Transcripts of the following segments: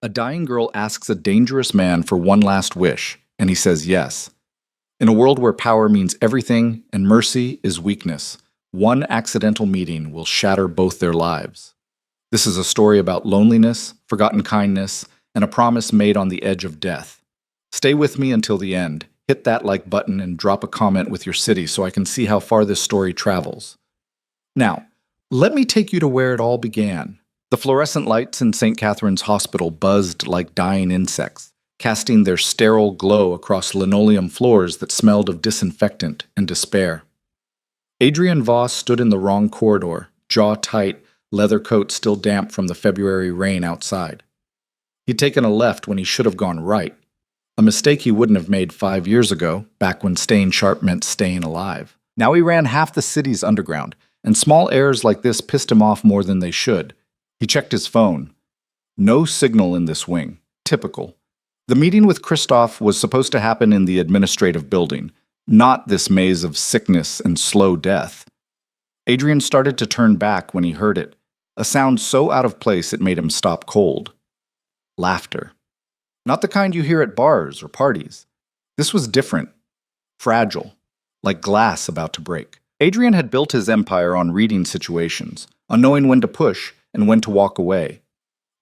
A dying girl asks a dangerous man for one last wish, and he says yes. In a world where power means everything and mercy is weakness, one accidental meeting will shatter both their lives. This is a story about loneliness, forgotten kindness, and a promise made on the edge of death. Stay with me until the end. Hit that like button and drop a comment with your city so I can see how far this story travels. Now, let me take you to where it all began. The fluorescent lights in St. Catherine's Hospital buzzed like dying insects, casting their sterile glow across linoleum floors that smelled of disinfectant and despair. Adrian Voss stood in the wrong corridor, jaw tight, leather coat still damp from the February rain outside. He'd taken a left when he should have gone right, a mistake he wouldn't have made 5 years ago, back when staying sharp meant staying alive. Now he ran half the city's underground, and small errors like this pissed him off more than they should. He checked his phone. No signal in this wing. Typical. The meeting with Christoph was supposed to happen in the administrative building, not this maze of sickness and slow death. Adrian started to turn back when he heard it, a sound so out of place it made him stop cold. Laughter. Not the kind you hear at bars or parties. This was different. Fragile. Like glass about to break. Adrian had built his empire on reading situations, on knowing when to push and when to walk away.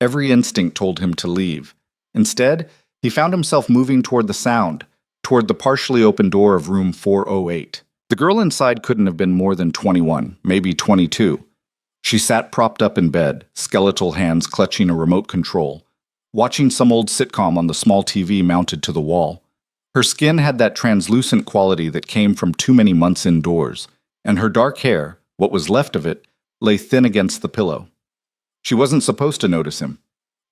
Every instinct told him to leave. Instead, he found himself moving toward the sound, toward the partially open door of room 408. The girl inside couldn't have been more than 21, maybe 22. She sat propped up in bed, skeletal hands clutching a remote control, watching some old sitcom on the small TV mounted to the wall. Her skin had that translucent quality that came from too many months indoors, and her dark hair, what was left of it, lay thin against the pillow. She wasn't supposed to notice him.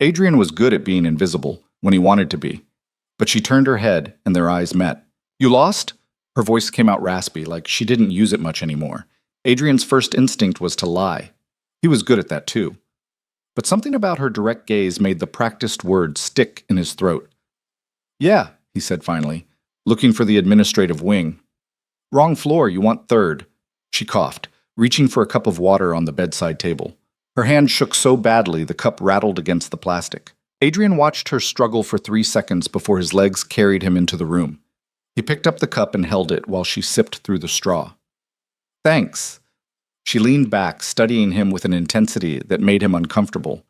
Adrian was good at being invisible, when he wanted to be. But she turned her head, and their eyes met. "You lost?" Her voice came out raspy, like she didn't use it much anymore. Adrian's first instinct was to lie. He was good at that too. But something about her direct gaze made the practiced words stick in his throat. "Yeah," he said finally, looking for the administrative wing. "Wrong floor, you want third." She coughed, reaching for a cup of water on the bedside table. Her hand shook so badly the cup rattled against the plastic. Adrian watched her struggle for 3 seconds before his legs carried him into the room. He picked up the cup and held it while she sipped through the straw. "Thanks." She leaned back, studying him with an intensity that made him uncomfortable.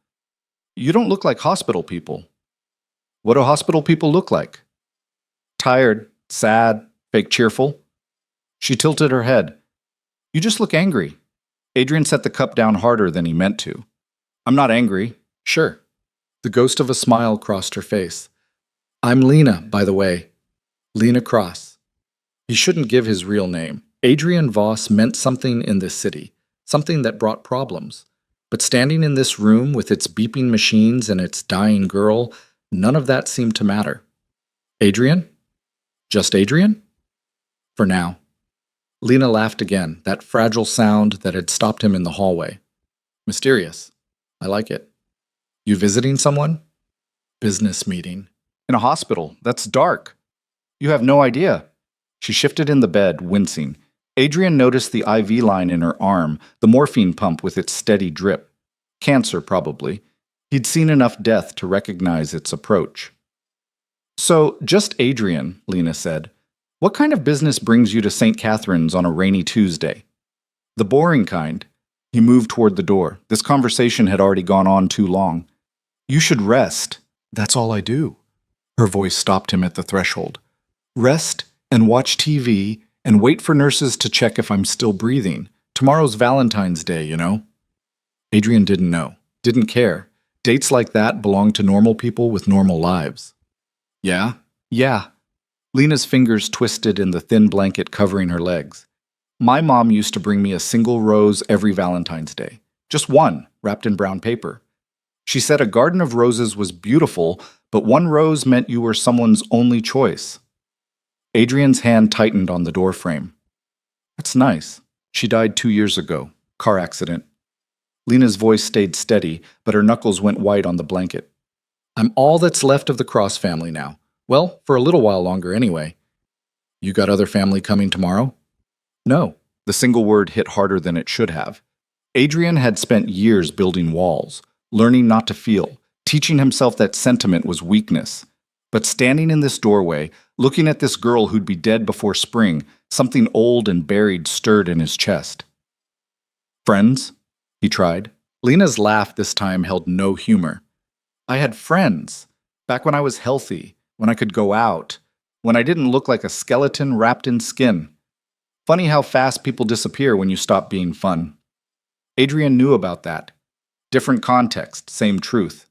"You don't look like hospital people." "What do hospital people look like?" "Tired, sad, fake cheerful." She tilted her head. "You just look angry." Adrian set the cup down harder than he meant to. "I'm not angry. Sure." The ghost of a smile crossed her face. "I'm Lena, by the way. Lena Cross." He shouldn't give his real name. Adrian Voss meant something in this city, something that brought problems. But standing in this room with its beeping machines and its dying girl, none of that seemed to matter. "Adrian? Just Adrian?" "For now." Lena laughed again, that fragile sound that had stopped him in the hallway. "Mysterious. I like it. You visiting someone?" "Business meeting." "In a hospital. That's dark." "You have no idea." She shifted in the bed, wincing. Adrian noticed the IV line in her arm, the morphine pump with its steady drip. Cancer, probably. He'd seen enough death to recognize its approach. "So, just Adrian," Lena said. "What kind of business brings you to St. Catherine's on a rainy Tuesday?" "The boring kind." He moved toward the door. This conversation had already gone on too long. "You should rest." "That's all I do." Her voice stopped him at the threshold. "Rest and watch TV and wait for nurses to check if I'm still breathing. Tomorrow's Valentine's Day, you know." Adrian didn't know, didn't care. Dates like that belong to normal people with normal lives. "Yeah? Yeah." Lena's fingers twisted in the thin blanket covering her legs. "My mom used to bring me a single rose every Valentine's Day. Just one, wrapped in brown paper. She said a garden of roses was beautiful, but one rose meant you were someone's only choice." Adrian's hand tightened on the doorframe. "That's nice. She died 2 years ago. Car accident." Lena's voice stayed steady, but her knuckles went white on the blanket. "I'm all that's left of the Cross family now. Well, for a little while longer anyway." "You got other family coming tomorrow?" "No." The single word hit harder than it should have. Adrian had spent years building walls, learning not to feel, teaching himself that sentiment was weakness. But standing in this doorway, looking at this girl who'd be dead before spring, something old and buried stirred in his chest. Friends? He tried. Lena's laugh this time held no humor. I had friends. Back when I was healthy, when I could go out, when I didn't look like a skeleton wrapped in skin. Funny how fast people disappear when you stop being fun. Adrian knew about that. Different context, same truth.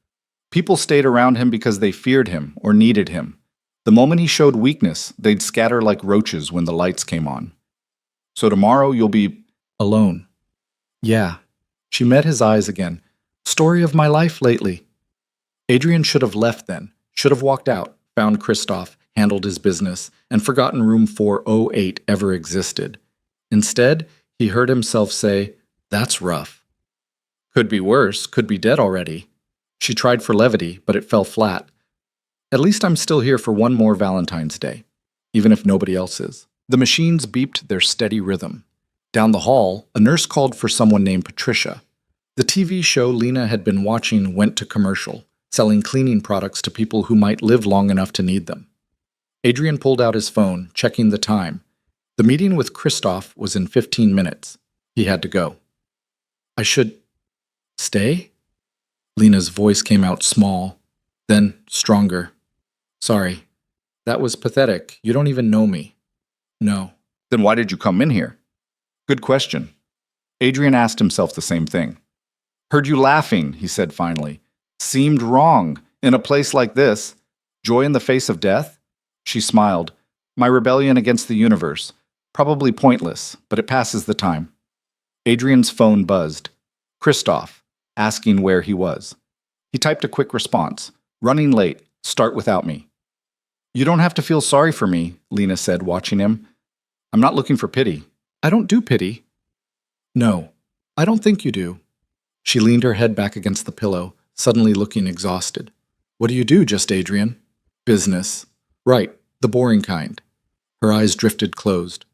People stayed around him because they feared him or needed him. The moment he showed weakness, they'd scatter like roaches when the lights came on. So tomorrow you'll be alone. Yeah. She met his eyes again. Story of my life lately. Adrian should have left then, should have walked out, found Christoph, handled his business, and forgotten room 408 ever existed. Instead, he heard himself say, "That's rough." Could be worse, could be dead already. She tried for levity, but it fell flat. At least I'm still here for one more Valentine's Day, even if nobody else is. The machines beeped their steady rhythm. Down the hall, a nurse called for someone named Patricia. The TV show Lena had been watching went to commercial, selling cleaning products to people who might live long enough to need them. Adrian pulled out his phone, checking the time. The meeting with Christoph was in 15 minutes. He had to go. I should stay? Lena's voice came out small, then stronger. Sorry. That was pathetic. You don't even know me. No. Then why did you come in here? Good question. Adrian asked himself the same thing. Heard you laughing, he said finally. Seemed wrong. In a place like this. Joy in the face of death? She smiled. My rebellion against the universe. Probably pointless, but it passes the time. Adrian's phone buzzed. Christoph, asking where he was. He typed a quick response. Running late. Start without me. You don't have to feel sorry for me, Lena said, watching him. I'm not looking for pity. I don't do pity. No, I don't think you do. She leaned her head back against the pillow, suddenly looking exhausted. What do you do, just Adrian? Business. Right, the boring kind. Her eyes drifted closed.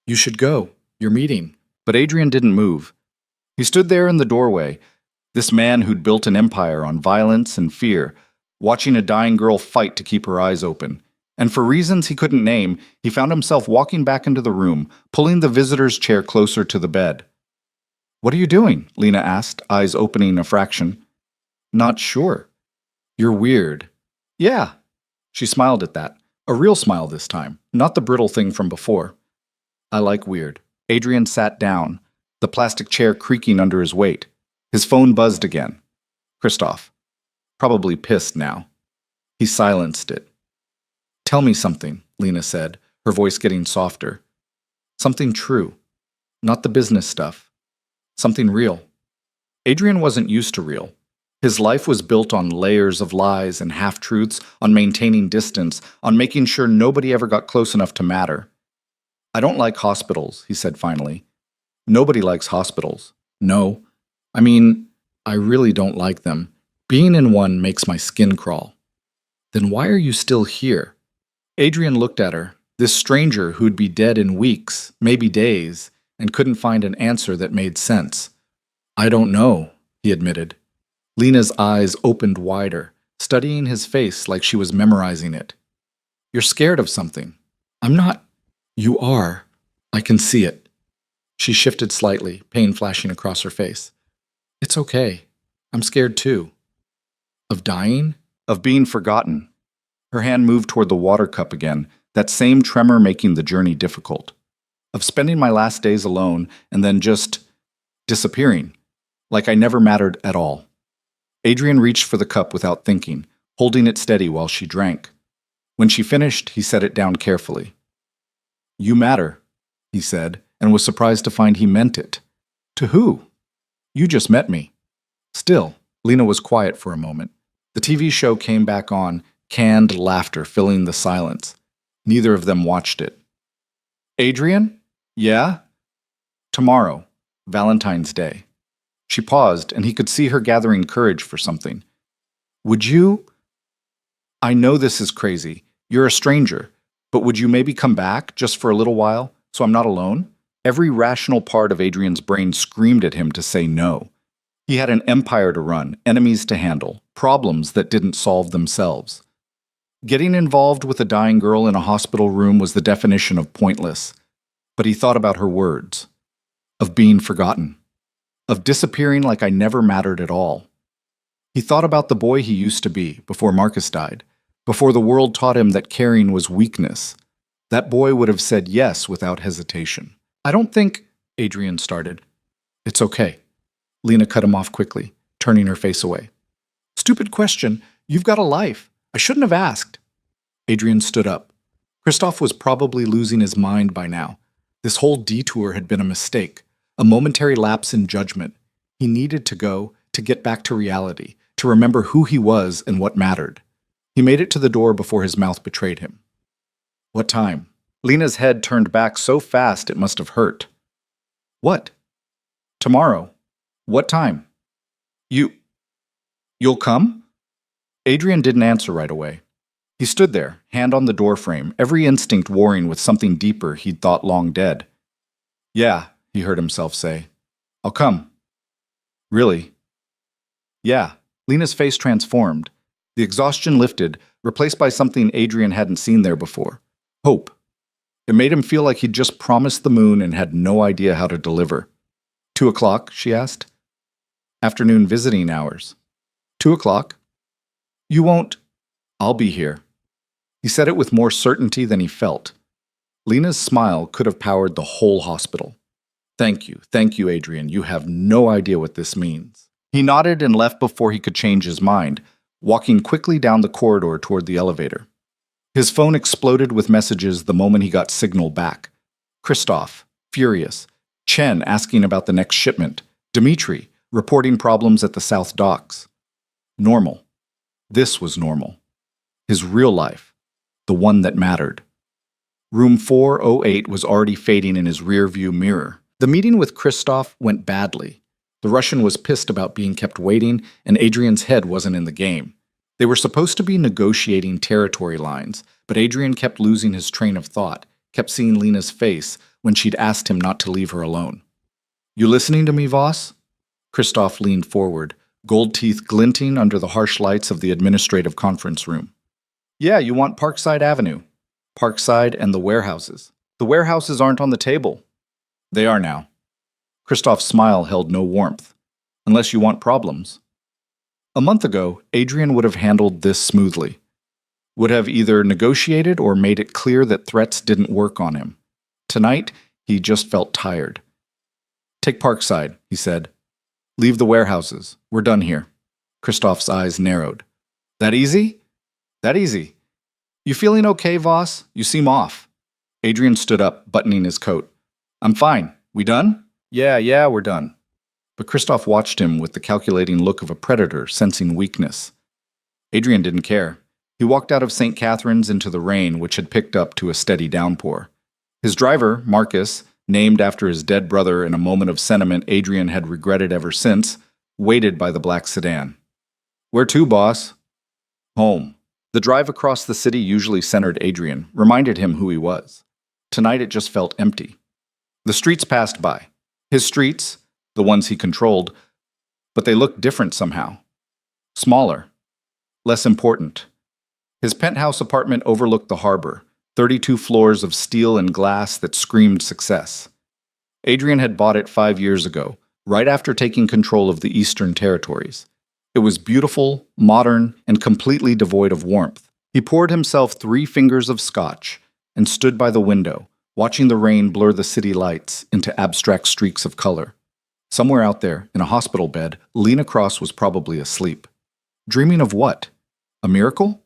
You should go. You're meeting. But Adrian didn't move. He stood there in the doorway, this man who'd built an empire on violence and fear, watching a dying girl fight to keep her eyes open. And for reasons he couldn't name, he found himself walking back into the room, pulling the visitor's chair closer to the bed. What are you doing? Lena asked, eyes opening a fraction. Not sure. You're weird. Yeah. She smiled at that. A real smile this time, not the brittle thing from before. I like weird. Adrian sat down, the plastic chair creaking under his weight. His phone buzzed again. Christoph. Probably pissed now. He silenced it. Tell me something, Lena said, her voice getting softer. Something true. Not the business stuff. Something real. Adrian wasn't used to real. His life was built on layers of lies and half-truths, on maintaining distance, on making sure nobody ever got close enough to matter. I don't like hospitals, he said finally. Nobody likes hospitals. No. I mean, I really don't like them. Being in one makes my skin crawl. Then why are you still here? Adrian looked at her, this stranger who'd be dead in weeks, maybe days, and couldn't find an answer that made sense. I don't know, he admitted. Lena's eyes opened wider, studying his face like she was memorizing it. You're scared of something. I'm not. You are. I can see it. She shifted slightly, pain flashing across her face. It's okay. I'm scared too. Of dying? Of being forgotten. Her hand moved toward the water cup again, that same tremor making the journey difficult. Of spending my last days alone and then just disappearing, like I never mattered at all. Adrian reached for the cup without thinking, holding it steady while she drank. When she finished, he set it down carefully. You matter, he said, and was surprised to find he meant it. To who? You just met me. Still, Lena was quiet for a moment. The TV show came back on, canned laughter filling the silence. Neither of them watched it. Adrian? Yeah? Tomorrow, Valentine's Day. She paused, and he could see her gathering courage for something. Would you? I know this is crazy. You're a stranger. But would you maybe come back, just for a little while, so I'm not alone? Every rational part of Adrian's brain screamed at him to say no. He had an empire to run, enemies to handle, problems that didn't solve themselves. Getting involved with a dying girl in a hospital room was the definition of pointless. But he thought about her words, of being forgotten, of disappearing like I never mattered at all. He thought about the boy he used to be before Marcus died, before the world taught him that caring was weakness. That boy would have said yes without hesitation. I don't think, Adrian started. It's okay. Lena cut him off quickly, turning her face away. Stupid question. You've got a life. I shouldn't have asked. Adrian stood up. Christoph was probably losing his mind by now. This whole detour had been a mistake, a momentary lapse in judgment. He needed to go, to get back to reality, to remember who he was and what mattered. He made it to the door before his mouth betrayed him. What time? Lena's head turned back so fast it must have hurt. What? Tomorrow. What time? You'll come? Adrian didn't answer right away. He stood there, hand on the doorframe, every instinct warring with something deeper he'd thought long dead. Yeah, he heard himself say. I'll come. Really? Yeah. Lena's face transformed. The exhaustion lifted, replaced by something Adrian hadn't seen there before. Hope. It made him feel like he'd just promised the moon and had no idea how to deliver. 2:00, she asked. Afternoon visiting hours. 2:00. You won't. I'll be here. He said it with more certainty than he felt. Lena's smile could have powered the whole hospital. Thank you, Adrian. You have no idea what this means. He nodded and left before he could change his mind, walking quickly down the corridor toward the elevator. His phone exploded with messages the moment he got signal back. Christoph, furious. Chen asking about the next shipment. Dmitri, reporting problems at the South Docks. Normal. This was normal. His real life. The one that mattered. Room 408 was already fading in his rear-view mirror. The meeting with Christoph went badly. The Russian was pissed about being kept waiting, and Adrian's head wasn't in the game. They were supposed to be negotiating territory lines, but Adrian kept losing his train of thought, kept seeing Lena's face when she'd asked him not to leave her alone. You listening to me, Voss? Christoph leaned forward, gold teeth glinting under the harsh lights of the administrative conference room. Yeah, you want Parkside Avenue. Parkside and the warehouses. The warehouses aren't on the table. They are now. Christoph's smile held no warmth. Unless you want problems. A month ago, Adrian would have handled this smoothly. Would have either negotiated or made it clear that threats didn't work on him. Tonight, he just felt tired. Take Parkside, he said. Leave the warehouses. We're done here. Christoph's eyes narrowed. That easy? That easy. You feeling okay, Voss? You seem off. Adrian stood up, buttoning his coat. I'm fine. We done? Yeah, we're done. But Christoph watched him with the calculating look of a predator sensing weakness. Adrian didn't care. He walked out of St. Catherine's into the rain, which had picked up to a steady downpour. His driver, Marcus, named after his dead brother in a moment of sentiment Adrian had regretted ever since, waited by the black sedan. Where to, boss? Home. The drive across the city usually centered Adrian, reminded him who he was. Tonight it just felt empty. The streets passed by. His streets, the ones he controlled, but they looked different somehow. Smaller. Less important. His penthouse apartment overlooked the harbor, 32 floors of steel and glass that screamed success. Adrian had bought it 5 years ago, right after taking control of the Eastern Territories. It was beautiful, modern, and completely devoid of warmth. He poured himself 3 fingers of scotch and stood by the window, watching the rain blur the city lights into abstract streaks of color. Somewhere out there, in a hospital bed, Lena Cross was probably asleep. Dreaming of what? A miracle?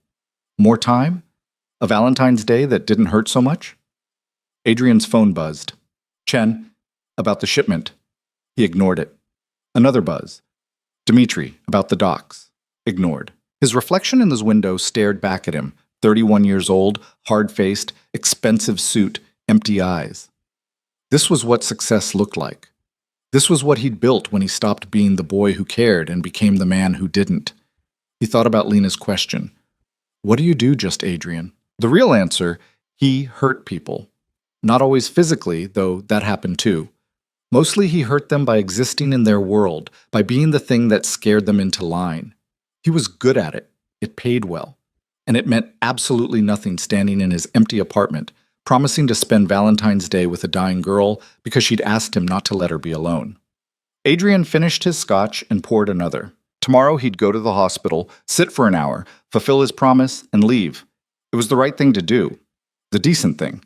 More time? A Valentine's Day that didn't hurt so much? Adrian's phone buzzed. Chen, about the shipment. He ignored it. Another buzz. Dmitri, about the docks. Ignored. His reflection in his window stared back at him, 31 years old, hard-faced, expensive suit, empty eyes. This was what success looked like. This was what he'd built when he stopped being the boy who cared and became the man who didn't. He thought about Lena's question. What do you do, just Adrian? The real answer, he hurt people. Not always physically, though that happened too. Mostly he hurt them by existing in their world, by being the thing that scared them into line. He was good at it. It paid well. And it meant absolutely nothing standing in his empty apartment, promising to spend Valentine's Day with a dying girl because she'd asked him not to let her be alone. Adrian finished his scotch and poured another. Tomorrow he'd go to the hospital, sit for an hour, fulfill his promise, and leave. It was the right thing to do. The decent thing.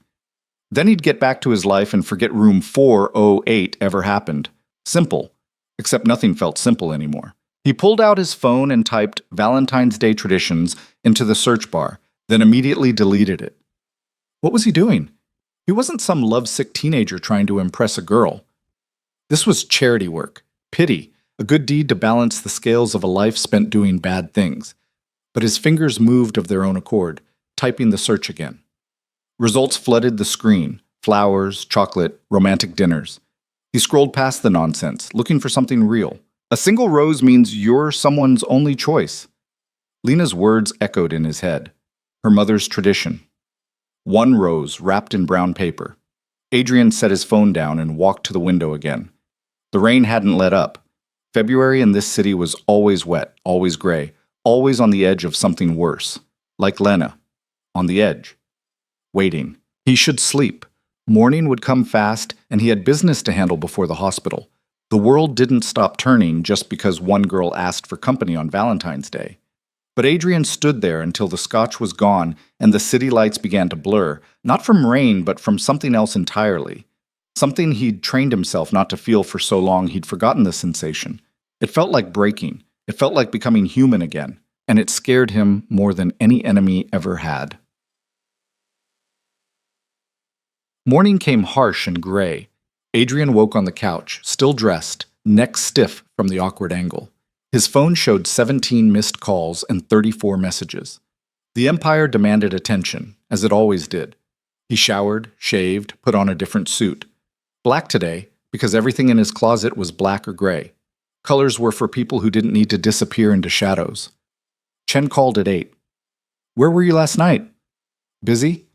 Then he'd get back to his life and forget room 408 ever happened. Simple. Except nothing felt simple anymore. He pulled out his phone and typed Valentine's Day traditions into the search bar, then immediately deleted it. What was he doing? He wasn't some lovesick teenager trying to impress a girl. This was charity work, pity, a good deed to balance the scales of a life spent doing bad things. But his fingers moved of their own accord, typing the search again. Results flooded the screen: flowers, chocolate, romantic dinners. He scrolled past the nonsense, looking for something real. A single rose means you're someone's only choice. Lena's words echoed in his head. Her mother's tradition. One rose wrapped in brown paper. Adrian set his phone down and walked to the window again. The rain hadn't let up. February in this city was always wet, always gray, always on the edge of something worse. Like Lena. On the edge. Waiting. He should sleep. Morning would come fast, and he had business to handle before the hospital. The world didn't stop turning just because one girl asked for company on Valentine's Day. But Adrian stood there until the scotch was gone and the city lights began to blur, not from rain, but from something else entirely. Something he'd trained himself not to feel for so long he'd forgotten the sensation. It felt like breaking. It felt like becoming human again, and it scared him more than any enemy ever had. Morning came harsh and gray. Adrian woke on the couch, still dressed, neck stiff from the awkward angle. His phone showed 17 missed calls and 34 messages. The Empire demanded attention, as it always did. He showered, shaved, put on a different suit. Black today, because everything in his closet was black or gray. Colors were for people who didn't need to disappear into shadows. Chen called at 8. "Where were you last night?" "Busy?"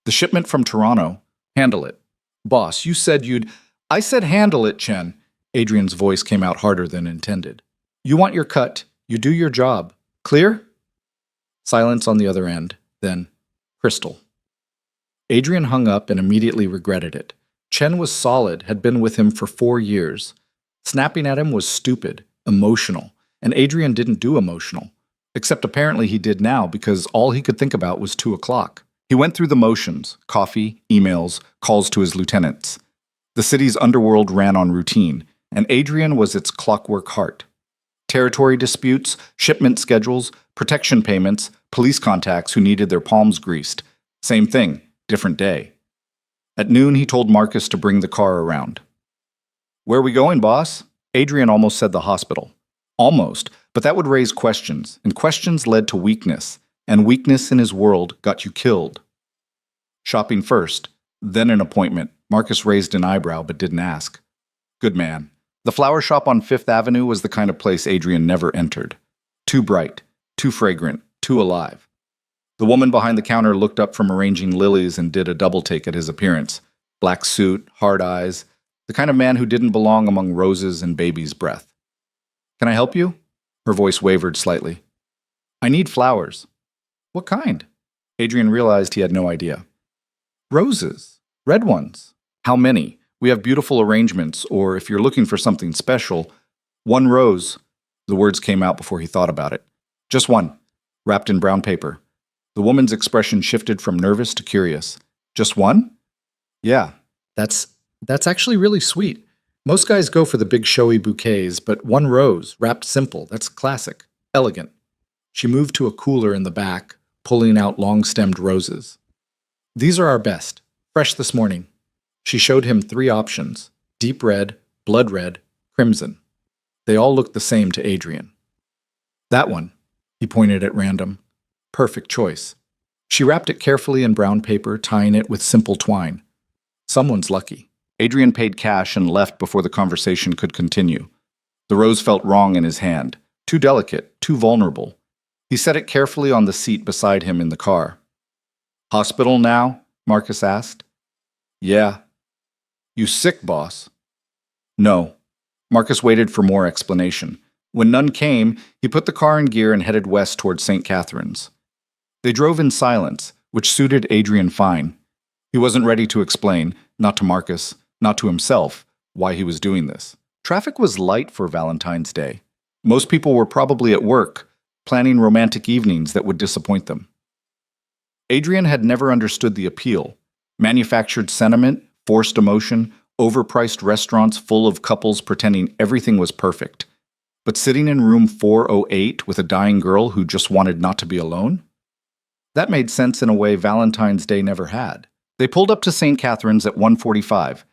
"The shipment from Toronto. Handle it." "Boss, you said you'd—" "I said handle it, Chen." Adrian's voice came out harder than intended. "You want your cut. You do your job. Clear?" Silence on the other end. Then, crystal. Adrian hung up and immediately regretted it. Chen was solid, had been with him for 4 years. Snapping at him was stupid, emotional, and Adrian didn't do emotional. Except apparently he did now because all he could think about was 2 o'clock. He went through the motions: coffee, emails, calls to his lieutenants. The city's underworld ran on routine, and Adrian was its clockwork heart. Territory disputes, shipment schedules, protection payments, police contacts who needed their palms greased. Same thing, different day. At noon, he told Marcus to bring the car around. "Where are we going, boss?" Adrian almost said the hospital. Almost, but that would raise questions, and questions led to weakness, and weakness in his world got you killed. "Shopping first, then an appointment." Marcus raised an eyebrow but didn't ask. Good man. The flower shop on Fifth Avenue was the kind of place Adrian never entered. Too bright, too fragrant, too alive. The woman behind the counter looked up from arranging lilies and did a double take at his appearance. Black suit, hard eyes, the kind of man who didn't belong among roses and baby's breath. "Can I help you?" Her voice wavered slightly. "I need flowers." "What kind?" Adrian realized he had no idea. "Roses. Red ones." "How many? We have beautiful arrangements, or if you're looking for something special, 1 rose." The words came out before he thought about it. "Just 1, wrapped in brown paper." The woman's expression shifted from nervous to curious. "Just 1? "Yeah, that's actually really sweet. Most guys go for the big showy bouquets, but 1 rose, wrapped simple, that's classic, elegant." She moved to a cooler in the back, pulling out long-stemmed roses. "These are our best, fresh this morning." She showed him 3 options: deep red, blood red, crimson. They all looked the same to Adrian. "That one," he pointed at random. "Perfect choice." She wrapped it carefully in brown paper, tying it with simple twine. Someone's lucky. Adrian paid cash and left before the conversation could continue. The rose felt wrong in his hand, too delicate, too vulnerable. He set it carefully on the seat beside him in the car. "Hospital now?" Marcus asked. "Yeah." "You sick, boss?" No. Marcus waited for more explanation. When none came, he put the car in gear and headed west towards St. Catharines. They drove in silence, which suited Adrian fine. He wasn't ready to explain, not to Marcus, not to himself, why he was doing this. Traffic was light for Valentine's Day. Most people were probably at work, planning romantic evenings that would disappoint them. Adrian had never understood the appeal. Manufactured sentiment, forced emotion, overpriced restaurants full of couples pretending everything was perfect. But sitting in room 408 with a dying girl who just wanted not to be alone? That made sense in a way Valentine's Day never had. They pulled up to St. Catharines at 1:45.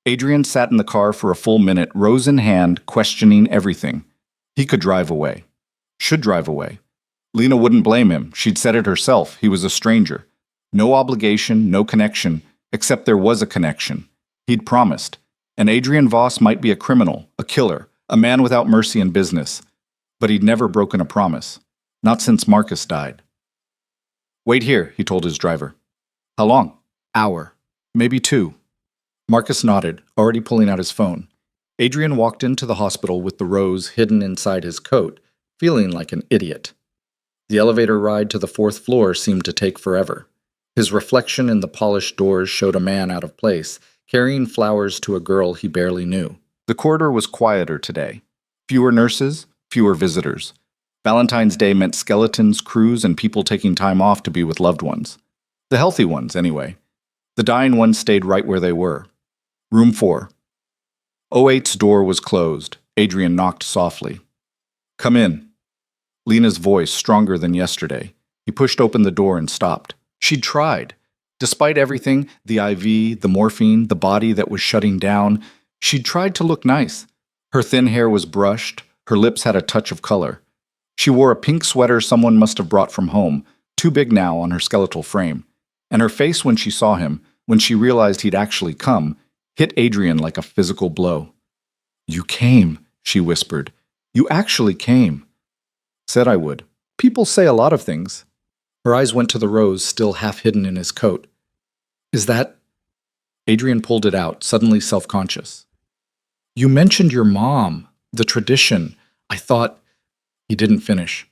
Adrian sat in the car for a full minute, rose in hand, questioning everything. He could drive away. Should drive away. Lena wouldn't blame him. She'd said it herself. He was a stranger. No obligation, no connection, except there was a connection. He'd promised. And Adrian Voss might be a criminal, a killer, a man without mercy in business. But he'd never broken a promise. Not since Marcus died. Wait here, he told his driver. How long? Hour. Maybe 2. Marcus nodded, already pulling out his phone. Adrian walked into the hospital with the rose hidden inside his coat, feeling like an idiot. The elevator ride to the 4th floor seemed to take forever. His reflection in the polished doors showed a man out of place, carrying flowers to a girl he barely knew. The corridor was quieter today. Fewer nurses, fewer visitors. Valentine's Day meant skeletons, crews, and people taking time off to be with loved ones. The healthy ones, anyway. The dying ones stayed right where they were. Room 4. 08's door was closed. Adrian knocked softly. Come in. Lena's voice, stronger than yesterday. He pushed open the door and stopped. She'd tried. Despite everything, the IV, the morphine, the body that was shutting down, she'd tried to look nice. Her thin hair was brushed. Her lips had a touch of color. She wore a pink sweater someone must have brought from home, too big now on her skeletal frame. And her face when she saw him, when she realized he'd actually come, hit Adrian like a physical blow. You came, she whispered. You actually came. Said I would. People say a lot of things. Her eyes went to the rose still half hidden in his coat. Is that... Adrian pulled it out, suddenly self-conscious. You mentioned your mom, the tradition. I thought... He didn't finish.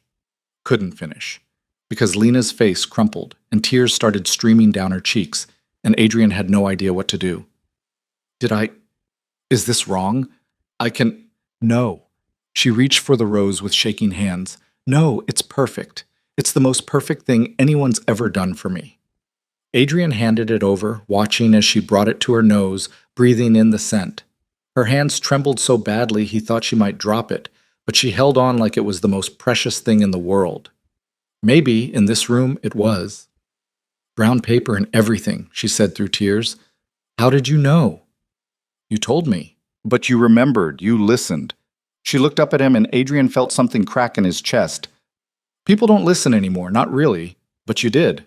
Couldn't finish. Because Lena's face crumpled, and tears started streaming down her cheeks, and Adrian had no idea what to do. Is this wrong? No. She reached for the rose with shaking hands. No, it's perfect. It's the most perfect thing anyone's ever done for me. Adrian handed it over, watching as she brought it to her nose, breathing in the scent. Her hands trembled so badly he thought she might drop it, but she held on like it was the most precious thing in the world. Maybe, in this room, it was. Brown paper and everything, she said through tears. How did you know? You told me. But you remembered, you listened. She looked up at him and Adrian felt something crack in his chest. People don't listen anymore, not really, but you did.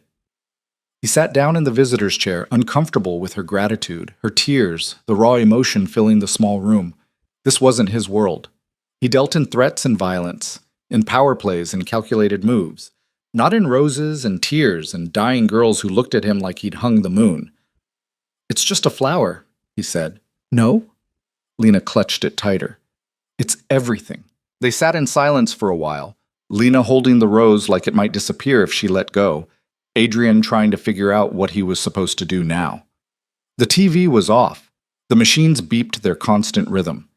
He sat down in the visitor's chair, uncomfortable with her gratitude, her tears, the raw emotion filling the small room. This wasn't his world. He dealt in threats and violence, in power plays and calculated moves, not in roses and tears and dying girls who looked at him like he'd hung the moon. It's just a flower, he said. No? Lena clutched it tighter. It's everything. They sat in silence for a while, Lena holding the rose like it might disappear if she let go, Adrian trying to figure out what he was supposed to do now. The TV was off. The machines beeped their constant rhythm.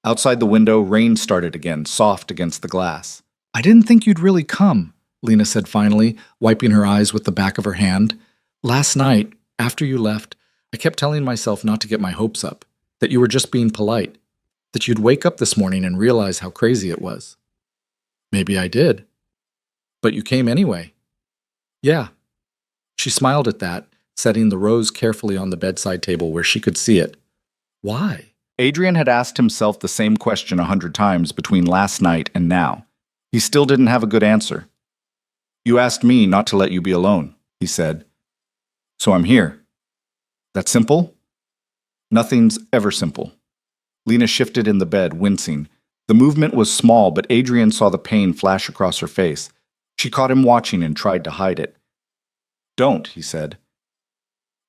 Outside the window, rain started again, soft against the glass. I didn't think you'd really come, Lena said finally, wiping her eyes with the back of her hand. Last night, after you left, I kept telling myself not to get my hopes up, that you were just being polite, that you'd wake up this morning and realize how crazy it was. Maybe I did. But you came anyway. Yeah. She smiled at that, setting the rose carefully on the bedside table where she could see it. Why? Adrian had asked himself the same question 100 times between last night and now. He still didn't have a good answer. You asked me not to let you be alone, he said. So I'm here. That simple? Nothing's ever simple. Lena shifted in the bed, wincing. The movement was small, but Adrian saw the pain flash across her face. She caught him watching and tried to hide it. Don't, he said.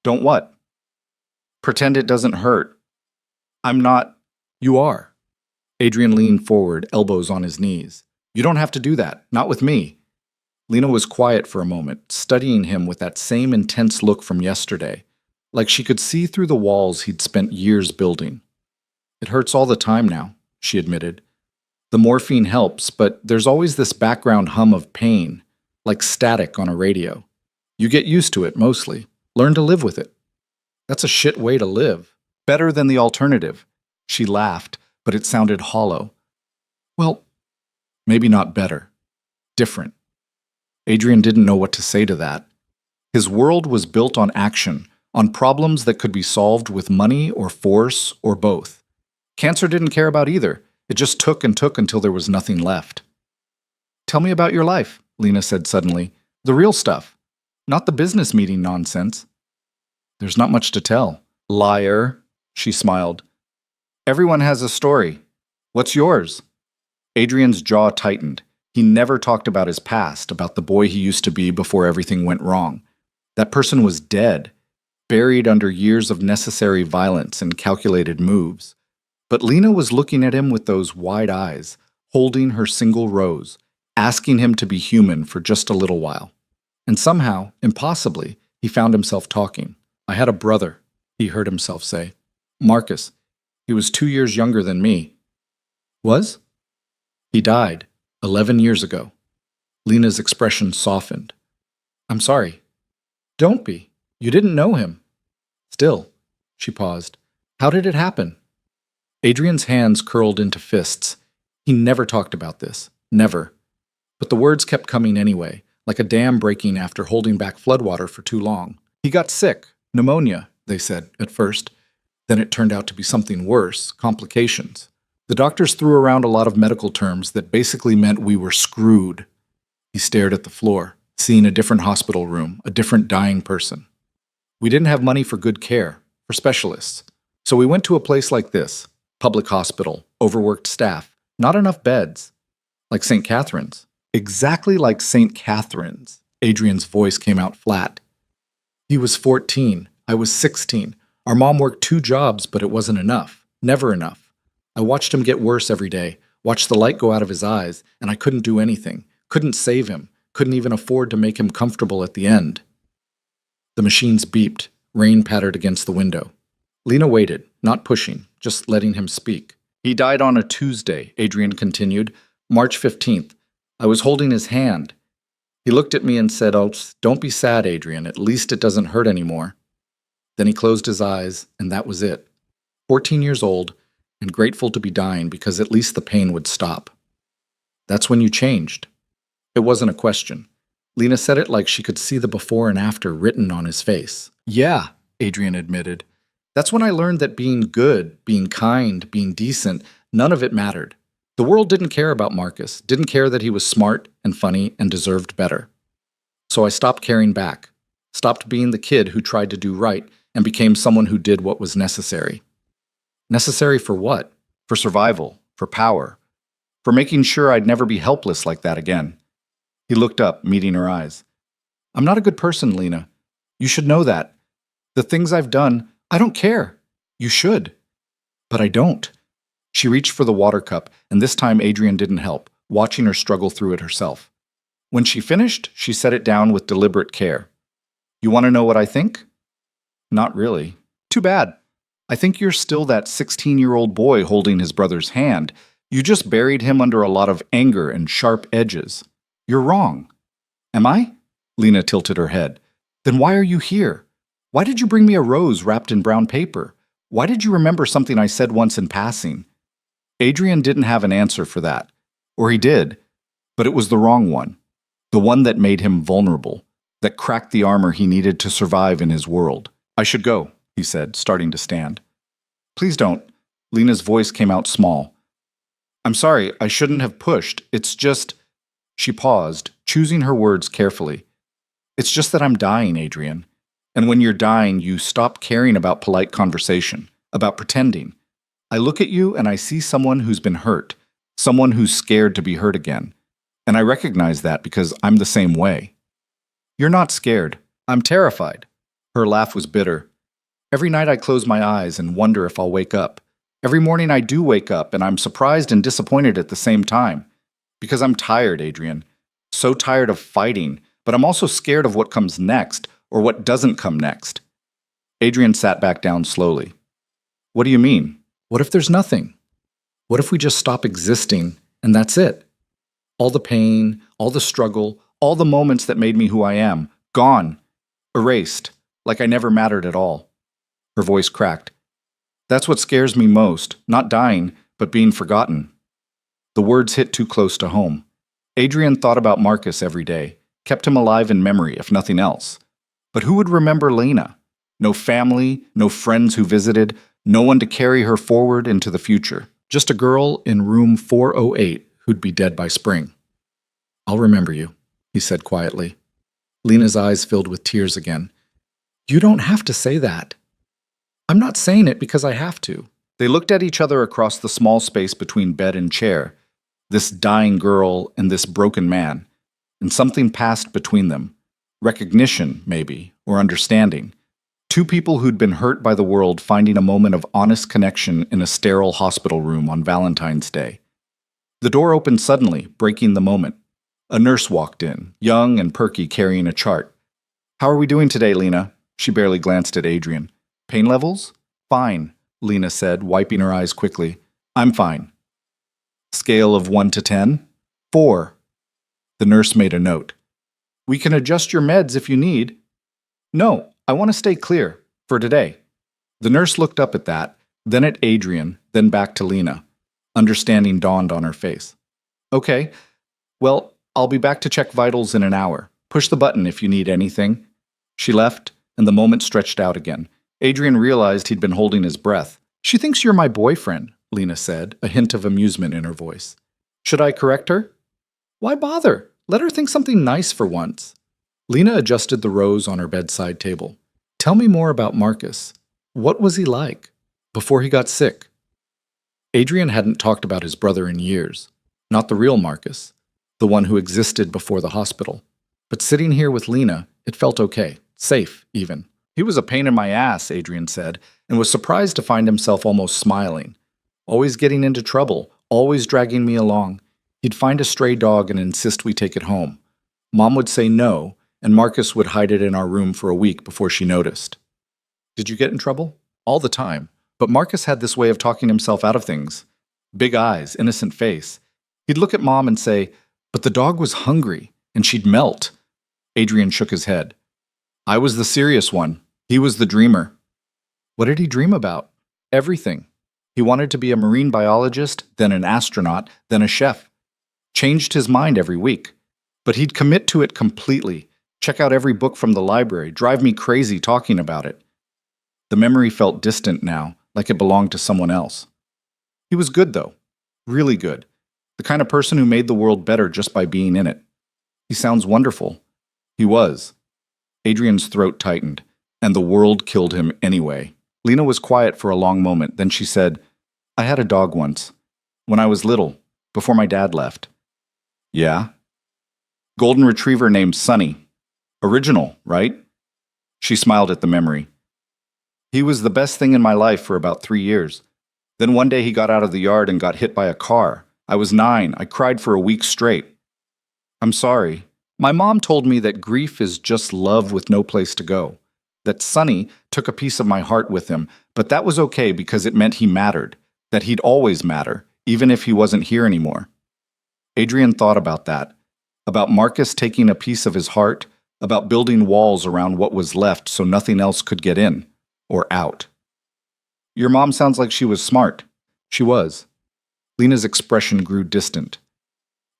Don't what? Pretend it doesn't hurt. I'm not... You are. Adrian leaned forward, elbows on his knees. You don't have to do that. Not with me. Lena was quiet for a moment, studying him with that same intense look from yesterday, like she could see through the walls he'd spent years building. It hurts all the time now, she admitted. The morphine helps, but there's always this background hum of pain, like static on a radio. You get used to it, mostly. Learn to live with it. That's a shit way to live. Better than the alternative. She laughed, but it sounded hollow. Well, maybe not better. Different. Adrian didn't know what to say to that. His world was built on action, on problems that could be solved with money or force or both. Cancer didn't care about either. It just took and took until there was nothing left. Tell me about your life, Lena said suddenly. The real stuff. Not the business meeting nonsense. There's not much to tell. Liar, she smiled. Everyone has a story. What's yours? Adrian's jaw tightened. He never talked about his past, about the boy he used to be before everything went wrong. That person was dead, buried under years of necessary violence and calculated moves. But Lena was looking at him with those wide eyes, holding her single rose, asking him to be human for just a little while. And somehow, impossibly, he found himself talking. I had a brother, he heard himself say. Marcus. He was 2 years younger than me. Was? He died 11 years ago. Lena's expression softened. I'm sorry. Don't be. You didn't know him. Still, she paused. How did it happen? Adrian's hands curled into fists. He never talked about this. Never. But the words kept coming anyway, like a dam breaking after holding back floodwater for too long. He got sick. Pneumonia, they said, at first. Then it turned out to be something worse, complications. The doctors threw around a lot of medical terms that basically meant we were screwed. He stared at the floor, seeing a different hospital room, a different dying person. We didn't have money for good care, for specialists. So we went to a place like this, public hospital, overworked staff, not enough beds. Like St. Catherine's. Exactly like St. Catherine's. Adrian's voice came out flat. He was 14. I was 16. Our mom worked 2 jobs, but it wasn't enough. Never enough. I watched him get worse every day, watched the light go out of his eyes, and I couldn't do anything. Couldn't save him. Couldn't even afford to make him comfortable at the end. The machines beeped. Rain pattered against the window. Lena waited, not pushing, just letting him speak. He died on a Tuesday, Adrian continued, March 15th. I was holding his hand. He looked at me and said, "Oh, don't be sad, Adrian. At least it doesn't hurt anymore." Then he closed his eyes, and that was it. 14 years old, and grateful to be dying because at least the pain would stop. That's when you changed. It wasn't a question. Lena said it like she could see the before and after written on his face. Yeah, Adrian admitted. That's when I learned that being good, being kind, being decent, none of it mattered. The world didn't care about Marcus, didn't care that he was smart and funny and deserved better. So I stopped caring back, stopped being the kid who tried to do right and became someone who did what was necessary. Necessary for what? For survival, for power, for making sure I'd never be helpless like that again. He looked up, meeting her eyes. I'm not a good person, Lena. You should know that. The things I've done, I don't care. You should. But I don't. She reached for the water cup, and this time Adrian didn't help, watching her struggle through it herself. When she finished, she set it down with deliberate care. You want to know what I think? Not really. Too bad. I think you're still that 16-year-old boy holding his brother's hand. You just buried him under a lot of anger and sharp edges. You're wrong. Am I? Lena tilted her head. Then why are you here? Why did you bring me a rose wrapped in brown paper? Why did you remember something I said once in passing? Adrian didn't have an answer for that. Or he did, but it was the wrong one. The one that made him vulnerable, that cracked the armor he needed to survive in his world. I should go, he said, starting to stand. Please don't. Lena's voice came out small. I'm sorry, I shouldn't have pushed. It's just... She paused, choosing her words carefully. It's just that I'm dying, Adrian. And when you're dying, you stop caring about polite conversation, about pretending. I look at you and I see someone who's been hurt, someone who's scared to be hurt again. And I recognize that because I'm the same way. You're not scared. I'm terrified. Her laugh was bitter. Every night I close my eyes and wonder if I'll wake up. Every morning I do wake up and I'm surprised and disappointed at the same time. Because I'm tired, Adrian. So tired of fighting, but I'm also scared of what comes next or what doesn't come next. Adrian sat back down slowly. What do you mean? What if there's nothing? What if we just stop existing and that's it? All the pain, all the struggle, all the moments that made me who I am, gone, erased, like I never mattered at all. Her voice cracked. That's what scares me most, not dying, but being forgotten. The words hit too close to home. Adrian thought about Marcus every day, kept him alive in memory, if nothing else. But who would remember Lena? No family, no friends who visited, no one to carry her forward into the future. Just a girl in room 408 who'd be dead by spring. I'll remember you, he said quietly. Lena's eyes filled with tears again. You don't have to say that. I'm not saying it because I have to. They looked at each other across the small space between bed and chair, this dying girl and this broken man, and something passed between them. Recognition, maybe, or understanding. Two people who'd been hurt by the world finding a moment of honest connection in a sterile hospital room on Valentine's Day. The door opened suddenly, breaking the moment. A nurse walked in, young and perky, carrying a chart. How are we doing today, Lena? She barely glanced at Adrian. Pain levels? Fine, Lena said, wiping her eyes quickly. I'm fine. Scale of 1 to 10? 4. The nurse made a note. We can adjust your meds if you need. No, I want to stay clear, for today. The nurse looked up at that, then at Adrian, then back to Lena. Understanding dawned on her face. Okay, well, I'll be back to check vitals in an hour. Push the button if you need anything. She left, and the moment stretched out again. Adrian realized he'd been holding his breath. She thinks you're my boyfriend, Lena said, a hint of amusement in her voice. Should I correct her? Why bother? Let her think something nice for once. Lena adjusted the rose on her bedside table. Tell me more about Marcus. What was he like before he got sick? Adrian hadn't talked about his brother in years. Not the real Marcus, the one who existed before the hospital. But sitting here with Lena, it felt okay, safe even. He was a pain in my ass, Adrian said, and was surprised to find himself almost smiling. Always getting into trouble, always dragging me along. He'd find a stray dog and insist we take it home. Mom would say no, and Marcus would hide it in our room for a week before she noticed. Did you get in trouble? All the time. But Marcus had this way of talking himself out of things. Big eyes, innocent face. He'd look at Mom and say, but the dog was hungry, and she'd melt. Adrian shook his head. I was the serious one. He was the dreamer. What did he dream about? Everything. He wanted to be a marine biologist, then an astronaut, then a chef. Changed his mind every week. But he'd commit to it completely, check out every book from the library, drive me crazy talking about it. The memory felt distant now, like it belonged to someone else. He was good, though. Really good. The kind of person who made the world better just by being in it. He sounds wonderful. He was. Adrian's throat tightened, and the world killed him anyway. Lena was quiet for a long moment, then she said, I had a dog once. When I was little, before my dad left. Yeah? Golden retriever named Sunny. Original, right? She smiled at the memory. He was the best thing in my life for about 3 years. Then one day he got out of the yard and got hit by a car. I was 9. I cried for a week straight. I'm sorry. My mom told me that grief is just love with no place to go. That Sunny took a piece of my heart with him, but that was okay because it meant he mattered. That he'd always matter, even if he wasn't here anymore. Adrian thought about that. About Marcus taking a piece of his heart, about building walls around what was left so nothing else could get in. Or out. Your mom sounds like she was smart. She was. Lena's expression grew distant.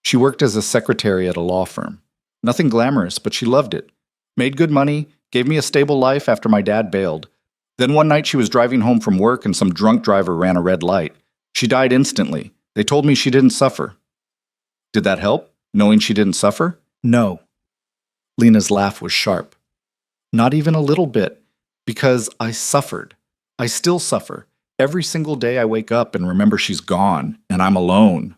She worked as a secretary at a law firm. Nothing glamorous, but she loved it. Made good money, gave me a stable life after my dad bailed. Then one night she was driving home from work and some drunk driver ran a red light. She died instantly. They told me she didn't suffer. Did that help, knowing she didn't suffer? No. Lena's laugh was sharp. Not even a little bit. Because I suffered. I still suffer. Every single day I wake up and remember she's gone, and I'm alone.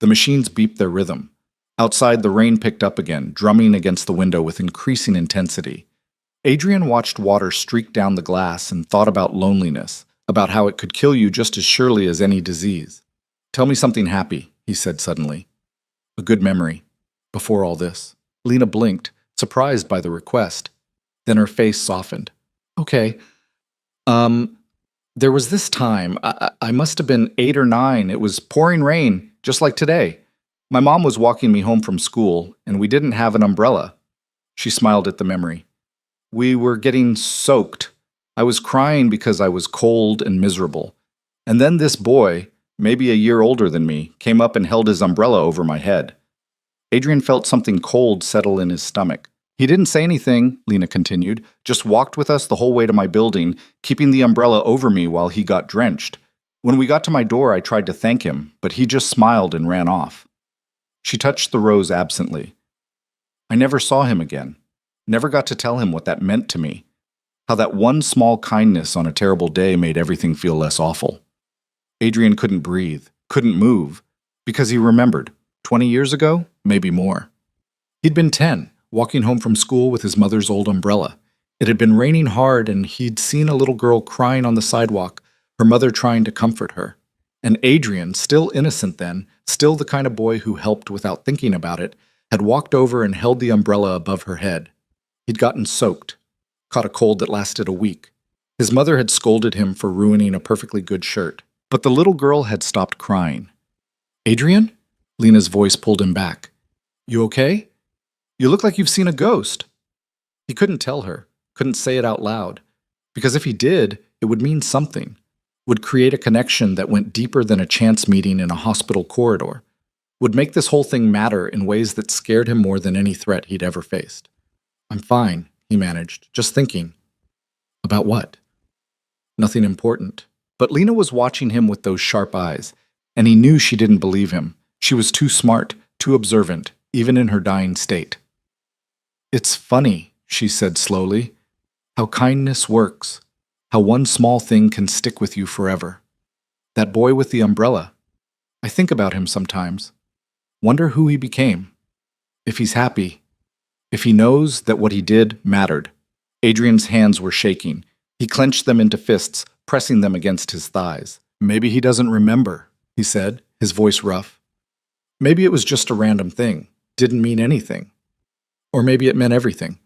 The machines beeped their rhythm. Outside, the rain picked up again, drumming against the window with increasing intensity. Adrian watched water streak down the glass and thought about loneliness, about how it could kill you just as surely as any disease. Tell me something happy, he said suddenly. A good memory. Before all this. Lena blinked, surprised by the request. Then her face softened. Okay. There was this time. I must have been 8 or 9. It was pouring rain, just like today. My mom was walking me home from school, and we didn't have an umbrella. She smiled at the memory. We were getting soaked. I was crying because I was cold and miserable. And then this boy, maybe a year older than me, came up and held his umbrella over my head. Adrian felt something cold settle in his stomach. He didn't say anything, Lena continued, just walked with us the whole way to my building, keeping the umbrella over me while he got drenched. When we got to my door, I tried to thank him, but he just smiled and ran off. She touched the rose absently. I never saw him again. Never got to tell him what that meant to me. How that one small kindness on a terrible day made everything feel less awful. Adrian couldn't breathe, couldn't move, because he remembered. 20 years ago, maybe more. He'd been 10, walking home from school with his mother's old umbrella. It had been raining hard, and he'd seen a little girl crying on the sidewalk, her mother trying to comfort her. And Adrian, still innocent then, still the kind of boy who helped without thinking about it, had walked over and held the umbrella above her head. He'd gotten soaked, caught a cold that lasted a week. His mother had scolded him for ruining a perfectly good shirt. But the little girl had stopped crying. Adrian? Lena's voice pulled him back. You okay? You look like you've seen a ghost. He couldn't tell her, couldn't say it out loud, because if he did, it would mean something, would create a connection that went deeper than a chance meeting in a hospital corridor, would make this whole thing matter in ways that scared him more than any threat he'd ever faced. I'm fine, he managed, just thinking. About what? Nothing important. But Lena was watching him with those sharp eyes, and he knew she didn't believe him. She was too smart, too observant, even in her dying state. It's funny, she said slowly, how kindness works, how one small thing can stick with you forever. That boy with the umbrella. I think about him sometimes. Wonder who he became. If he's happy. If he knows that what he did mattered. Adrian's hands were shaking. He clenched them into fists, pressing them against his thighs. Maybe he doesn't remember, he said, his voice rough. Maybe it was just a random thing, didn't mean anything. Or maybe it meant everything.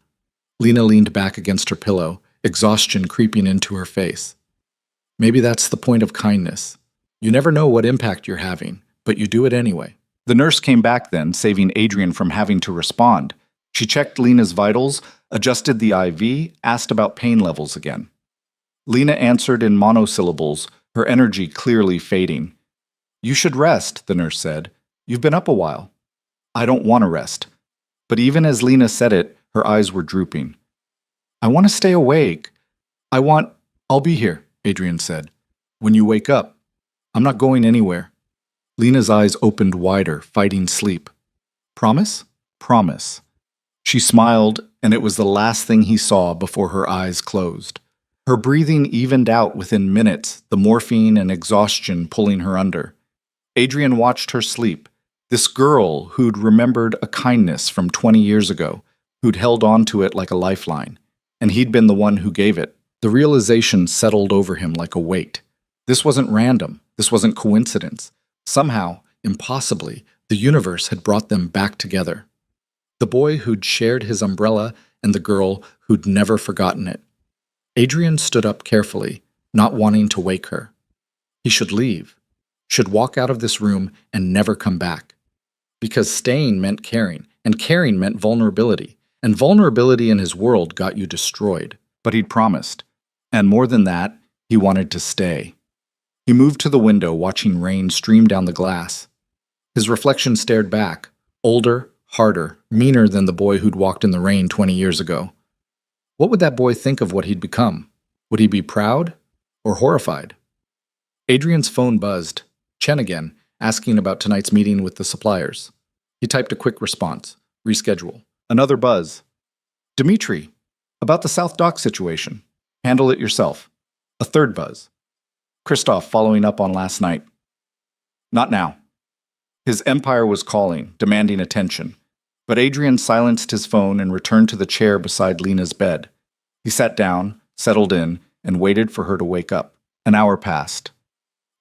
Lena leaned back against her pillow, exhaustion creeping into her face. Maybe that's the point of kindness. You never know what impact you're having, but you do it anyway. The nurse came back then, saving Adrian from having to respond. She checked Lena's vitals, adjusted the IV, asked about pain levels again. Lena answered in monosyllables, her energy clearly fading. You should rest, the nurse said. You've been up a while. I don't want to rest. But even as Lena said it, her eyes were drooping. I want to stay awake. I'll be here, Adrian said. When you wake up. I'm not going anywhere. Lena's eyes opened wider, fighting sleep. Promise? Promise. She smiled, and it was the last thing he saw before her eyes closed. Her breathing evened out within minutes, the morphine and exhaustion pulling her under. Adrian watched her sleep, this girl who'd remembered a kindness from 20 years ago, who'd held on to it like a lifeline, and he'd been the one who gave it. The realization settled over him like a weight. This wasn't random. This wasn't coincidence. Somehow, impossibly, the universe had brought them back together. The boy who'd shared his umbrella and the girl who'd never forgotten it. Adrian stood up carefully, not wanting to wake her. He should leave, should walk out of this room and never come back. Because staying meant caring, and caring meant vulnerability, and vulnerability in his world got you destroyed. But he'd promised. And more than that, he wanted to stay. He moved to the window, watching rain stream down the glass. His reflection stared back, older, harder, meaner than the boy who'd walked in the rain 20 years ago. What would that boy think of what he'd become? Would he be proud or horrified? Adrian's phone buzzed. Chen again, asking about tonight's meeting with the suppliers. He typed a quick response. Reschedule. Another buzz. Dimitri, about the South Dock situation. Handle it yourself. A third buzz. Christoph following up on last night. Not now. His empire was calling, demanding attention. But Adrian silenced his phone and returned to the chair beside Lena's bed. He sat down, settled in, and waited for her to wake up. An hour passed.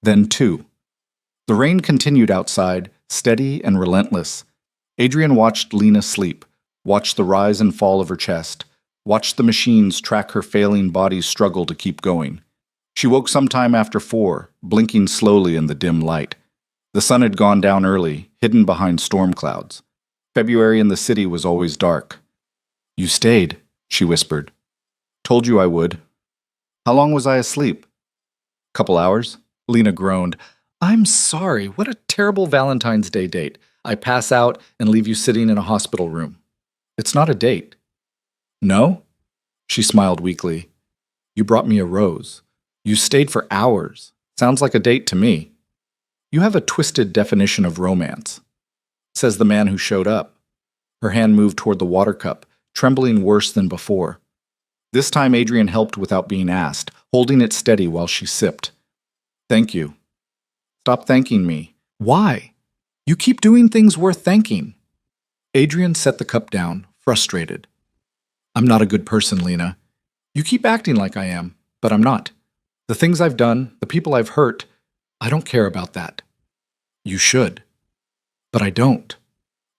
Then 2. The rain continued outside, steady and relentless. Adrian watched Lena sleep, watched the rise and fall of her chest, watched the machines track her failing body's struggle to keep going. She woke sometime after 4, blinking slowly in the dim light. The sun had gone down early, hidden behind storm clouds. February in the city was always dark. "You stayed," she whispered. "Told you I would." "How long was I asleep?" "Couple hours." Lena groaned. "I'm sorry. What a terrible Valentine's Day date. I pass out and leave you sitting in a hospital room." "It's not a date." "No?" She smiled weakly. "You brought me a rose. You stayed for hours. Sounds like a date to me." "You have a twisted definition of romance," says the man who showed up. Her hand moved toward the water cup, trembling worse than before. This time Adrian helped without being asked, holding it steady while she sipped. "Thank you." "Stop thanking me." "Why? You keep doing things worth thanking." Adrian set the cup down, frustrated. "I'm not a good person, Lena. You keep acting like I am, but I'm not. The things I've done, the people I've hurt, I don't care about that." "You should." "But I don't."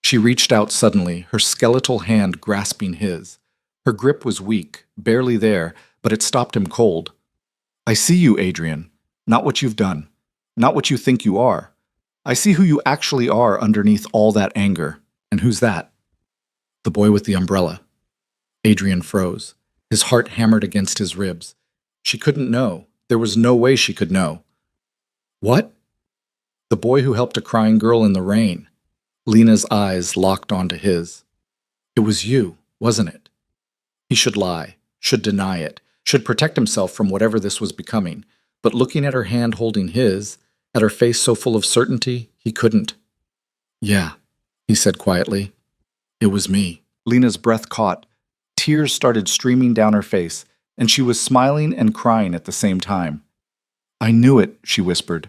She reached out suddenly, her skeletal hand grasping his. Her grip was weak, barely there, but it stopped him cold. "I see you, Adrian. Not what you've done. Not what you think you are. I see who you actually are underneath all that anger. And who's that?" "The boy with the umbrella." Adrian froze. His heart hammered against his ribs. She couldn't know. There was no way she could know. "What?" "The boy who helped a crying girl in the rain." Lena's eyes locked onto his. "It was you, wasn't it?" He should lie, should deny it, should protect himself from whatever this was becoming. But looking at her hand holding his, at her face so full of certainty, he couldn't. "Yeah," he said quietly. "It was me." Lena's breath caught. Tears started streaming down her face, and she was smiling and crying at the same time. "I knew it," she whispered.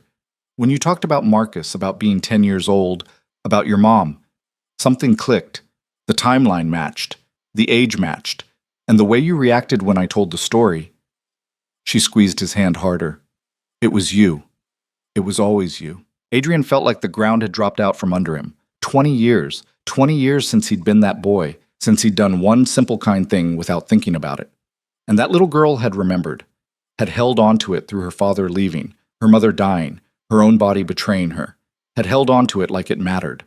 "When you talked about Marcus, about being 10 years old, about your mom, something clicked. The timeline matched, the age matched, and the way you reacted when I told the story." She squeezed his hand harder. "It was you. It was always you." Adrian felt like the ground had dropped out from under him. 20 years since he'd been that boy, since he'd done one simple kind thing without thinking about it. And that little girl had remembered, had held on to it through her father leaving, her mother dying, her own body betraying her, had held on to it like it mattered.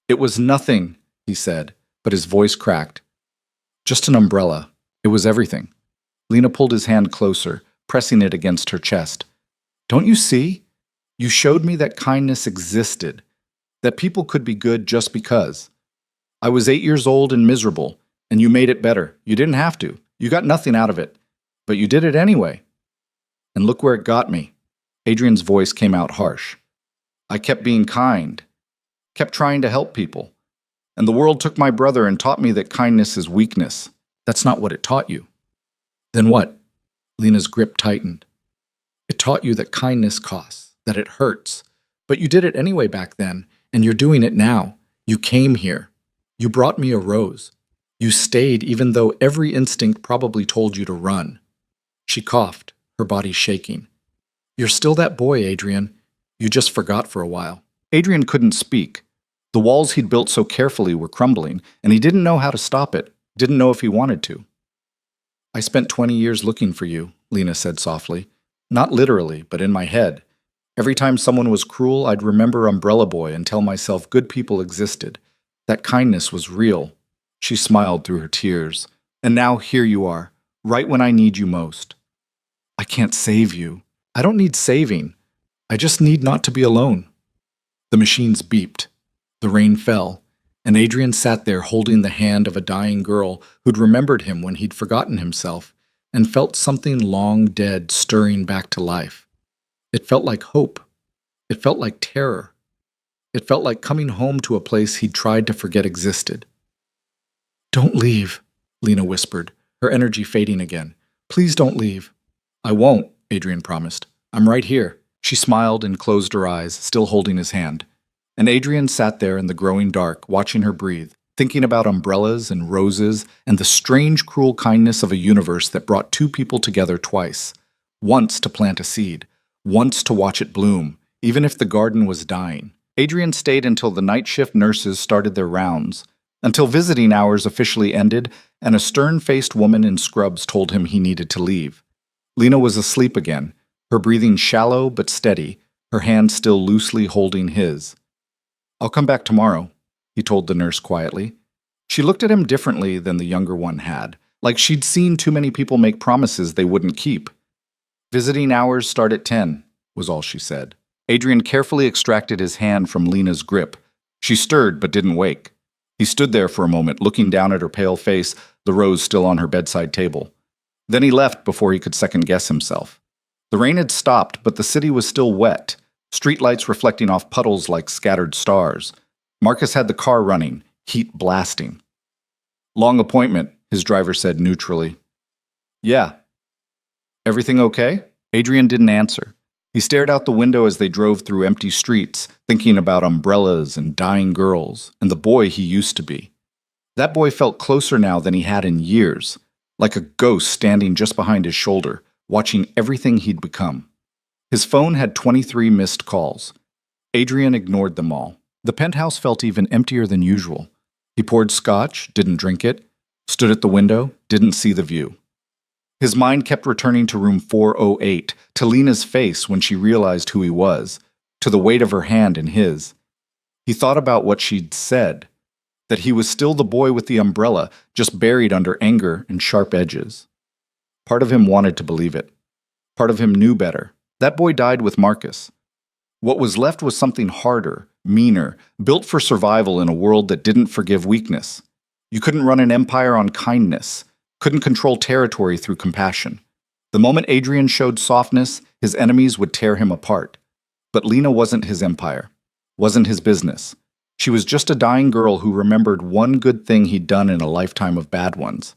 "It was nothing," he said, but his voice cracked. "Just an umbrella. It was everything." Lena pulled his hand closer, pressing it against her chest. "Don't you see? You showed me that kindness existed, that people could be good just because. I was 8 years old and miserable, and you made it better. You didn't have to. You got nothing out of it. But you did it anyway. And look where it got me." Adrian's voice came out harsh. "I kept being kind, kept trying to help people. And the world took my brother and taught me that kindness is weakness. That's not what it taught you." "Then what?" Lena's grip tightened. "It taught you that kindness costs, that it hurts. But you did it anyway back then, and you're doing it now. You came here. You brought me a rose. You stayed even though every instinct probably told you to run." She coughed, her body shaking. "You're still that boy, Adrian. You just forgot for a while." Adrian couldn't speak. The walls he'd built so carefully were crumbling, and he didn't know how to stop it, didn't know if he wanted to. "I spent 20 years looking for you," Lena said softly. "Not literally, but in my head. Every time someone was cruel, I'd remember Umbrella Boy and tell myself good people existed. That kindness was real." She smiled through her tears. "And now here you are, right when I need you most." "I can't save you. I don't need saving. I just need not to be alone." The machines beeped. The rain fell, and Adrian sat there holding the hand of a dying girl who'd remembered him when he'd forgotten himself, and felt something long dead stirring back to life. It felt like hope. It felt like terror. It felt like coming home to a place he'd tried to forget existed. "Don't leave," Lena whispered, her energy fading again. "Please don't leave." "I won't," Adrian promised. "I'm right here." She smiled and closed her eyes, still holding his hand. And Adrian sat there in the growing dark, watching her breathe, thinking about umbrellas and roses and the strange, cruel kindness of a universe that brought two people together twice. once to plant a seed, once to watch it bloom, even if the garden was dying. Adrian stayed until the night shift nurses started their rounds, until visiting hours officially ended and a stern-faced woman in scrubs told him he needed to leave. Lena was asleep again, her breathing shallow but steady, her hand still loosely holding his. "I'll come back tomorrow," he told the nurse quietly. She looked at him differently than the younger one had, like she'd seen too many people make promises they wouldn't keep. "Visiting hours start at 10, was all she said. Adrian carefully extracted his hand from Lena's grip. She stirred but didn't wake. He stood there for a moment, looking down at her pale face, the rose still on her bedside table. Then he left before he could second-guess himself. The rain had stopped, but the city was still wet, streetlights reflecting off puddles like scattered stars. Marcus had the car running, heat blasting. "Long appointment," his driver said neutrally. "Yeah." "Everything okay?" Adrian didn't answer. He stared out the window as they drove through empty streets, thinking about umbrellas and dying girls, and the boy he used to be. That boy felt closer now than he had in years, like a ghost standing just behind his shoulder, watching everything he'd become. His phone had 23 missed calls. Adrian ignored them all. The penthouse felt even emptier than usual. He poured scotch, didn't drink it, stood at the window, didn't see the view. His mind kept returning to room 408, to Lena's face when she realized who he was, to the weight of her hand in his. He thought about what she'd said, that he was still the boy with the umbrella, just buried under anger and sharp edges. Part of him wanted to believe it. Part of him knew better. That boy died with Marcus. What was left was something harder, meaner, built for survival in a world that didn't forgive weakness. You couldn't run an empire on kindness, couldn't control territory through compassion. The moment Adrian showed softness, his enemies would tear him apart. But Lena wasn't his empire, wasn't his business. She was just a dying girl who remembered one good thing he'd done in a lifetime of bad ones.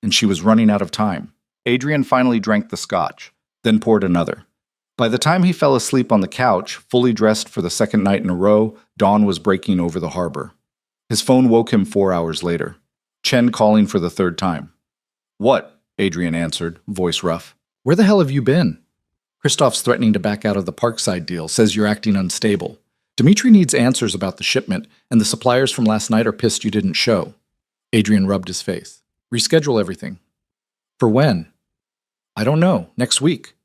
And she was running out of time. Adrian finally drank the scotch, then poured another. By the time he fell asleep on the couch, fully dressed for the second night in a row, dawn was breaking over the harbor. His phone woke him 4 hours later. Chen calling for the third time. "What?" Adrian answered, voice rough. "Where the hell have you been?" "Christoph's threatening to back out of the Parkside deal, says you're acting unstable. Dimitri needs answers about the shipment, and the suppliers from last night are pissed you didn't show." Adrian rubbed his face. "Reschedule everything." "For when?" "I don't know. Next week."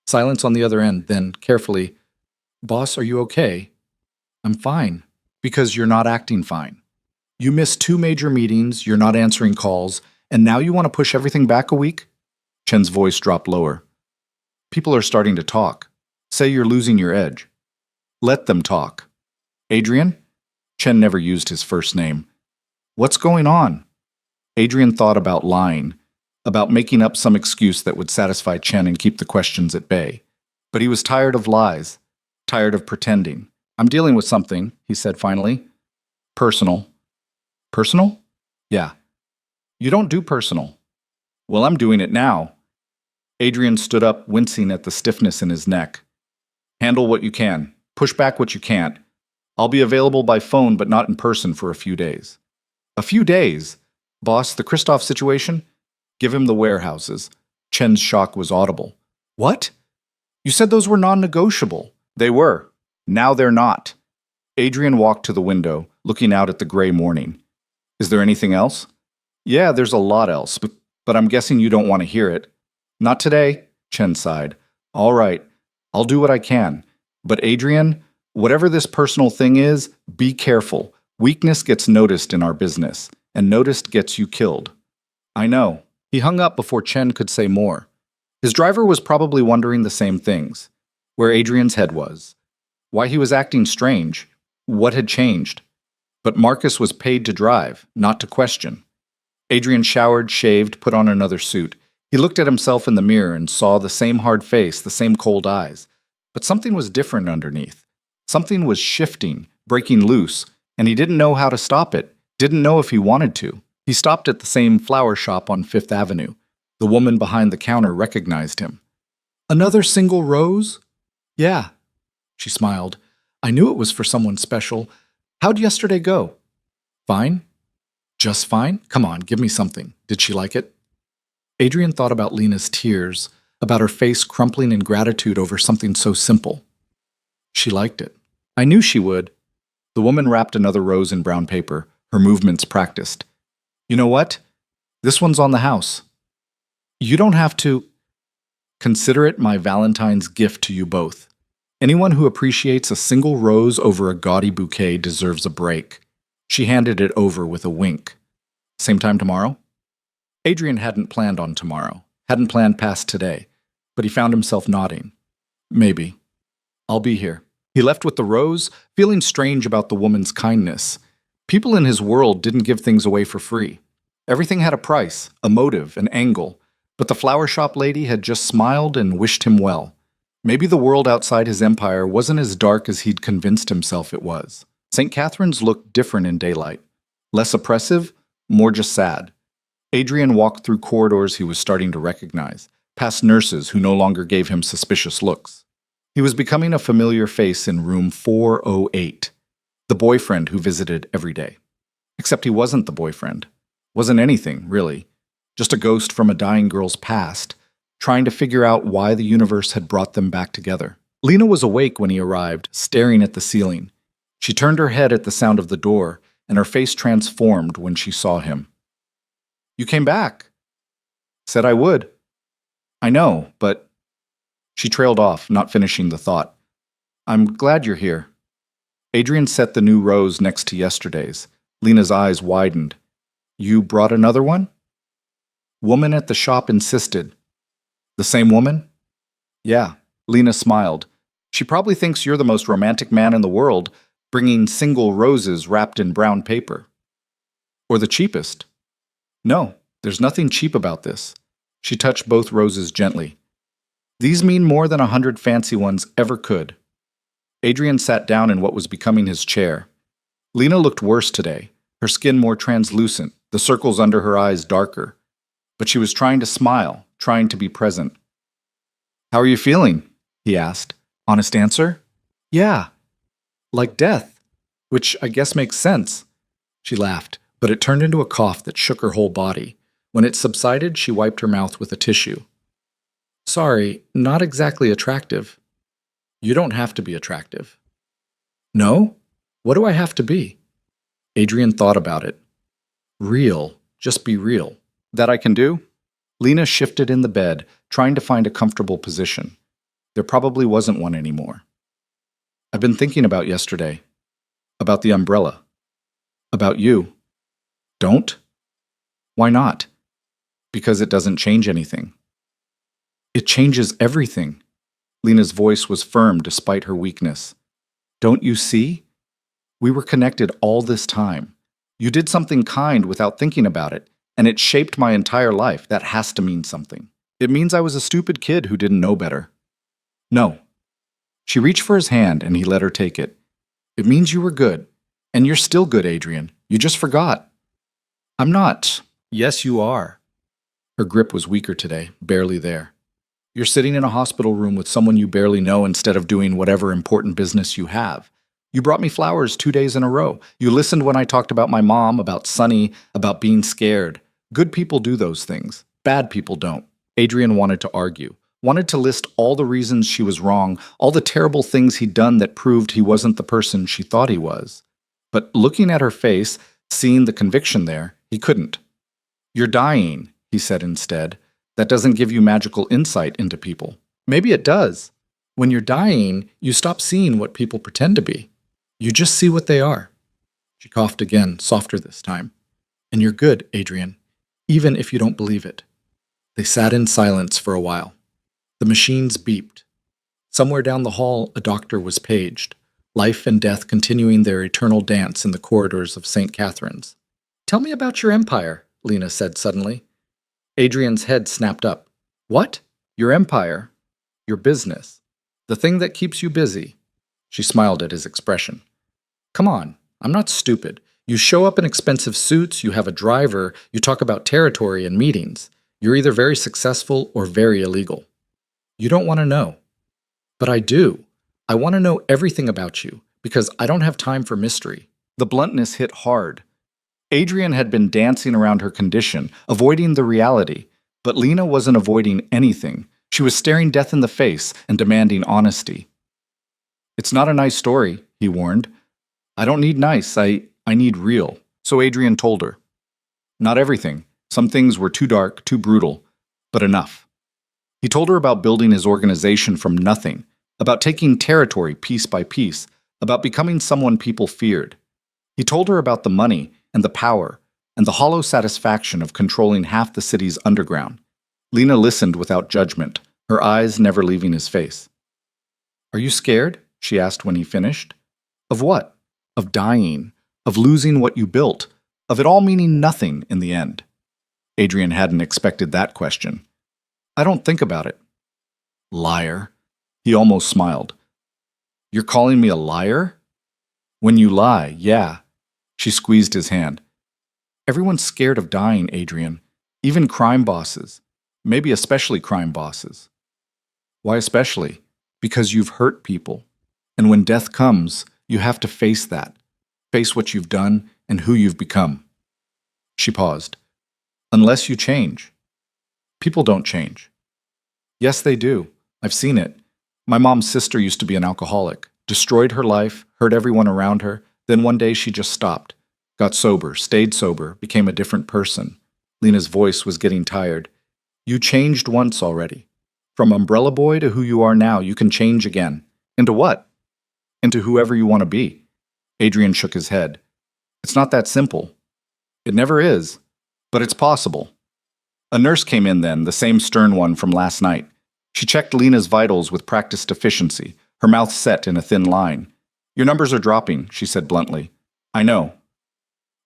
Silence on the other end, then, carefully, "Boss, are you okay?" "I'm fine." "Because you're not acting fine. You missed 2 major meetings, you're not answering calls, and now you want to push everything back a week?" Chen's voice dropped lower. "People are starting to talk. Say you're losing your edge. Let them talk." "Adrian?" Chen never used his first name. "What's going on?" Adrian thought about lying, about making up some excuse that would satisfy Chen and keep the questions at bay. But he was tired of lies, tired of pretending. "I'm dealing with something," he said finally. "Personal." "Personal?" "Yeah." "You don't do personal." "Well, I'm doing it now." Adrian stood up, wincing at the stiffness in his neck. "Handle what you can. Push back what you can't. I'll be available by phone but not in person for a few days." "A few days? Boss, the Christoph situation? Give him the warehouses." Chen's shock was audible. "What? You said those were non-negotiable." "They were. Now they're not." Adrian walked to the window, looking out at the gray morning. "Is there anything else?" "Yeah, there's a lot else, but I'm guessing you don't want to hear it." "Not today," Chen sighed. "All right, I'll do what I can. But Adrian, whatever this personal thing is, be careful. Weakness gets noticed in our business, and noticed gets you killed." "I know." He hung up before Chen could say more. His driver was probably wondering the same things. Where Adrian's head was. Why he was acting strange. What had changed. But Marcus was paid to drive, not to question. Adrian showered, shaved, put on another suit. He looked at himself in the mirror and saw the same hard face, the same cold eyes. But something was different underneath. Something was shifting, breaking loose, and he didn't know how to stop it, didn't know if he wanted to. He stopped at the same flower shop on Fifth Avenue. The woman behind the counter recognized him. "Another single rose?" "Yeah." She smiled. "I knew it was for someone special. How'd yesterday go?" "Fine." "Just fine? Come on, give me something. Did she like it?" Adrian thought about Lena's tears, about her face crumpling in gratitude over something so simple. She liked it. I knew she would. The woman wrapped another rose in brown paper, her movements practiced. You know what? This one's on the house. You don't have to. Consider it my Valentine's gift to you both. Anyone who appreciates a single rose over a gaudy bouquet deserves a break. She handed it over with a wink. Same time tomorrow? Adrian hadn't planned on tomorrow, hadn't planned past today, but he found himself nodding. Maybe. I'll be here. He left with the rose, feeling strange about the woman's kindness. People in his world didn't give things away for free. Everything had a price, a motive, an angle, but the flower shop lady had just smiled and wished him well. Maybe the world outside his empire wasn't as dark as he'd convinced himself it was. St. Catherine's looked different in daylight. Less oppressive, more just sad. Adrian walked through corridors he was starting to recognize, past nurses who no longer gave him suspicious looks. He was becoming a familiar face in room 408, the boyfriend who visited every day. Except he wasn't the boyfriend. Wasn't anything, really. Just a ghost from a dying girl's past, trying to figure out why the universe had brought them back together. Lena was awake when he arrived, staring at the ceiling. She turned her head at the sound of the door, and her face transformed when she saw him. You came back. Said I would. I know, but... She trailed off, not finishing the thought. I'm glad you're here. Adrian set the new rose next to yesterday's. Lena's eyes widened. You brought another one? Woman at the shop insisted. The same woman? Yeah, Lena smiled. She probably thinks you're the most romantic man in the world, bringing single roses wrapped in brown paper. Or the cheapest. No, there's nothing cheap about this. She touched both roses gently. These mean more than 100 fancy ones ever could. Adrian sat down in what was becoming his chair. Lena looked worse today, her skin more translucent, the circles under her eyes darker. But she was trying to smile, trying to be present. How are you feeling? He asked. Honest answer? Yeah. Like death, which I guess makes sense. She laughed, but it turned into a cough that shook her whole body. When it subsided, she wiped her mouth with a tissue. Sorry, not exactly attractive. You don't have to be attractive. No? What do I have to be? Adrian thought about it. Real. Just be real. That I can do? Lena shifted in the bed, trying to find a comfortable position. There probably wasn't one anymore. I've been thinking about yesterday. About the umbrella. About you. Don't? Why not? Because it doesn't change anything. It changes everything. Lena's voice was firm despite her weakness. Don't you see? We were connected all this time. You did something kind without thinking about it, and it shaped my entire life. That has to mean something. It means I was a stupid kid who didn't know better. No. She reached for his hand, and he let her take it. It means you were good. And you're still good, Adrian. You just forgot. I'm not. Yes, you are. Her grip was weaker today, barely there. You're sitting in a hospital room with someone you barely know instead of doing whatever important business you have. You brought me flowers 2 days in a row. You listened when I talked about my mom, about Sunny, about being scared. Good people do those things. Bad people don't. Adrian wanted to argue, wanted to list all the reasons she was wrong, all the terrible things he'd done that proved he wasn't the person she thought he was. But looking at her face, seeing the conviction there, he couldn't. You're dying, he said instead. That doesn't give you magical insight into people. Maybe it does. When you're dying, you stop seeing what people pretend to be. You just see what they are. She coughed again, softer this time. And you're good, Adrian, even if you don't believe it. They sat in silence for a while. The machines beeped. Somewhere down the hall, a doctor was paged, life and death continuing their eternal dance in the corridors of St. Catherine's. Tell me about your empire, Lena said suddenly. Adrian's head snapped up. What? Your empire. Your business. The thing that keeps you busy. She smiled at his expression. Come on, I'm not stupid. You show up in expensive suits, you have a driver, you talk about territory and meetings. You're either very successful or very illegal. You don't want to know. But I do. I want to know everything about you, because I don't have time for mystery. The bluntness hit hard. Adrian had been dancing around her condition, avoiding the reality, but Lena wasn't avoiding anything. She was staring death in the face and demanding honesty. "It's not a nice story," he warned. "I don't need nice, I need real." So Adrian told her. Not everything. Some things were too dark, too brutal, but enough. He told her about building his organization from nothing, about taking territory piece by piece, about becoming someone people feared. He told her about the money and the power and the hollow satisfaction of controlling half the city's underground. Lena listened without judgment, her eyes never leaving his face. "Are you scared?" she asked when he finished. "Of what? Of dying, of losing what you built, of it all meaning nothing in the end?" Adrian hadn't expected that question. "I don't think about it." "Liar." He almost smiled. "You're calling me a liar?" "When you lie, yeah." She squeezed his hand. "Everyone's scared of dying, Adrian. Even crime bosses. Maybe especially crime bosses." "Why especially?" "Because you've hurt people. And when death comes, you have to face that. Face what you've done and who you've become." She paused. "Unless you change." "People don't change." "Yes, they do. I've seen it. My mom's sister used to be an alcoholic, destroyed her life, hurt everyone around her, then one day she just stopped. Got sober, stayed sober, became a different person." Lena's voice was getting tired. "You changed once already. From umbrella boy to who you are now, you can change again. Into what?" "Into whoever you want to be." Adrian shook his head. "It's not that simple." "It never is. But it's possible." A nurse came in then, the same stern one from last night. She checked Lena's vitals with practiced efficiency, her mouth set in a thin line. "Your numbers are dropping," she said bluntly. "I know.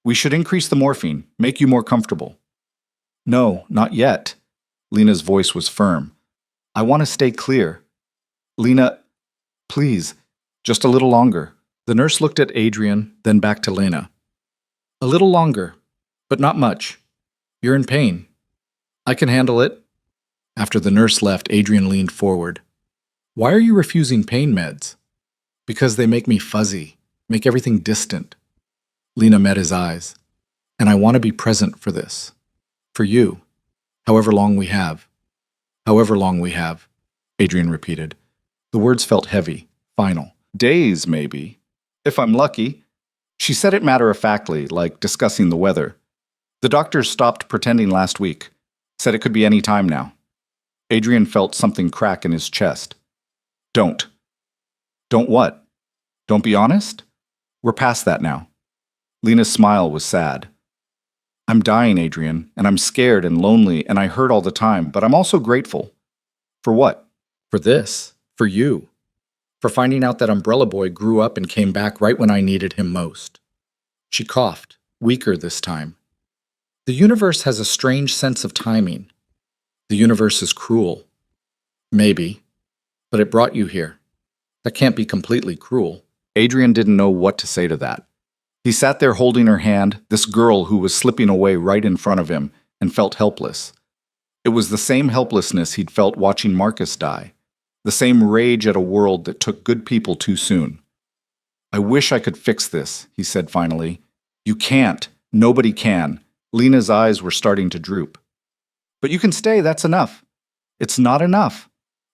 We should increase the morphine, make you more comfortable." "No, not yet." Lena's voice was firm. "I want to stay clear." "Lena, please, just a little longer." The nurse looked at Adrian, then back to Lena. "A little longer, but not much. You're in pain." "I can handle it." After the nurse left, Adrian leaned forward. "Why are you refusing pain meds?" "Because they make me fuzzy, make everything distant." Lena met his eyes. "And I want to be present for this. For you. However long we have." "However long we have," Adrian repeated. The words felt heavy, final. "Days, maybe. If I'm lucky." She said it matter-of-factly, like discussing the weather. "The doctors stopped pretending last week. Said it could be any time now." Adrian felt something crack in his chest. "Don't." "Don't what?" "Don't be honest?" "We're past that now." Lena's smile was sad. "I'm dying, Adrian, and I'm scared and lonely and I hurt all the time, but I'm also grateful." "For what?" "For this. For you. For finding out that Umbrella Boy grew up and came back right when I needed him most." She coughed, weaker this time. "The universe has a strange sense of timing. The universe is cruel. Maybe. But it brought you here. That can't be completely cruel." Adrian didn't know what to say to that. He sat there holding her hand, this girl who was slipping away right in front of him, and felt helpless. It was the same helplessness he'd felt watching Marcus die, the same rage at a world that took good people too soon. "I wish I could fix this," he said finally. "You can't. Nobody can." Lena's eyes were starting to droop. "But you can stay, that's enough." "It's not enough.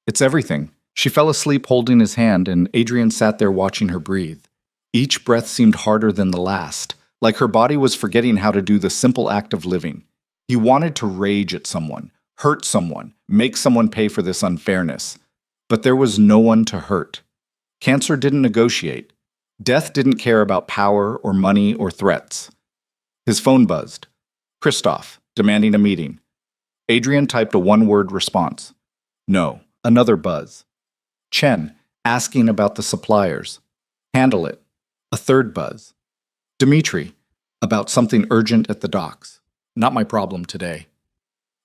It's everything." She fell asleep holding his hand, and Adrian sat there watching her breathe. Each breath seemed harder than the last, like her body was forgetting how to do the simple act of living. He wanted to rage at someone, hurt someone, make someone pay for this unfairness. But there was no one to hurt. Cancer didn't negotiate. Death didn't care about power or money or threats. His phone buzzed. Christoph, demanding a meeting. Adrian typed a one-word response. No. Another buzz. Chen, asking about the suppliers. Handle it. A third buzz. Dmitri, about something urgent at the docks. Not my problem today.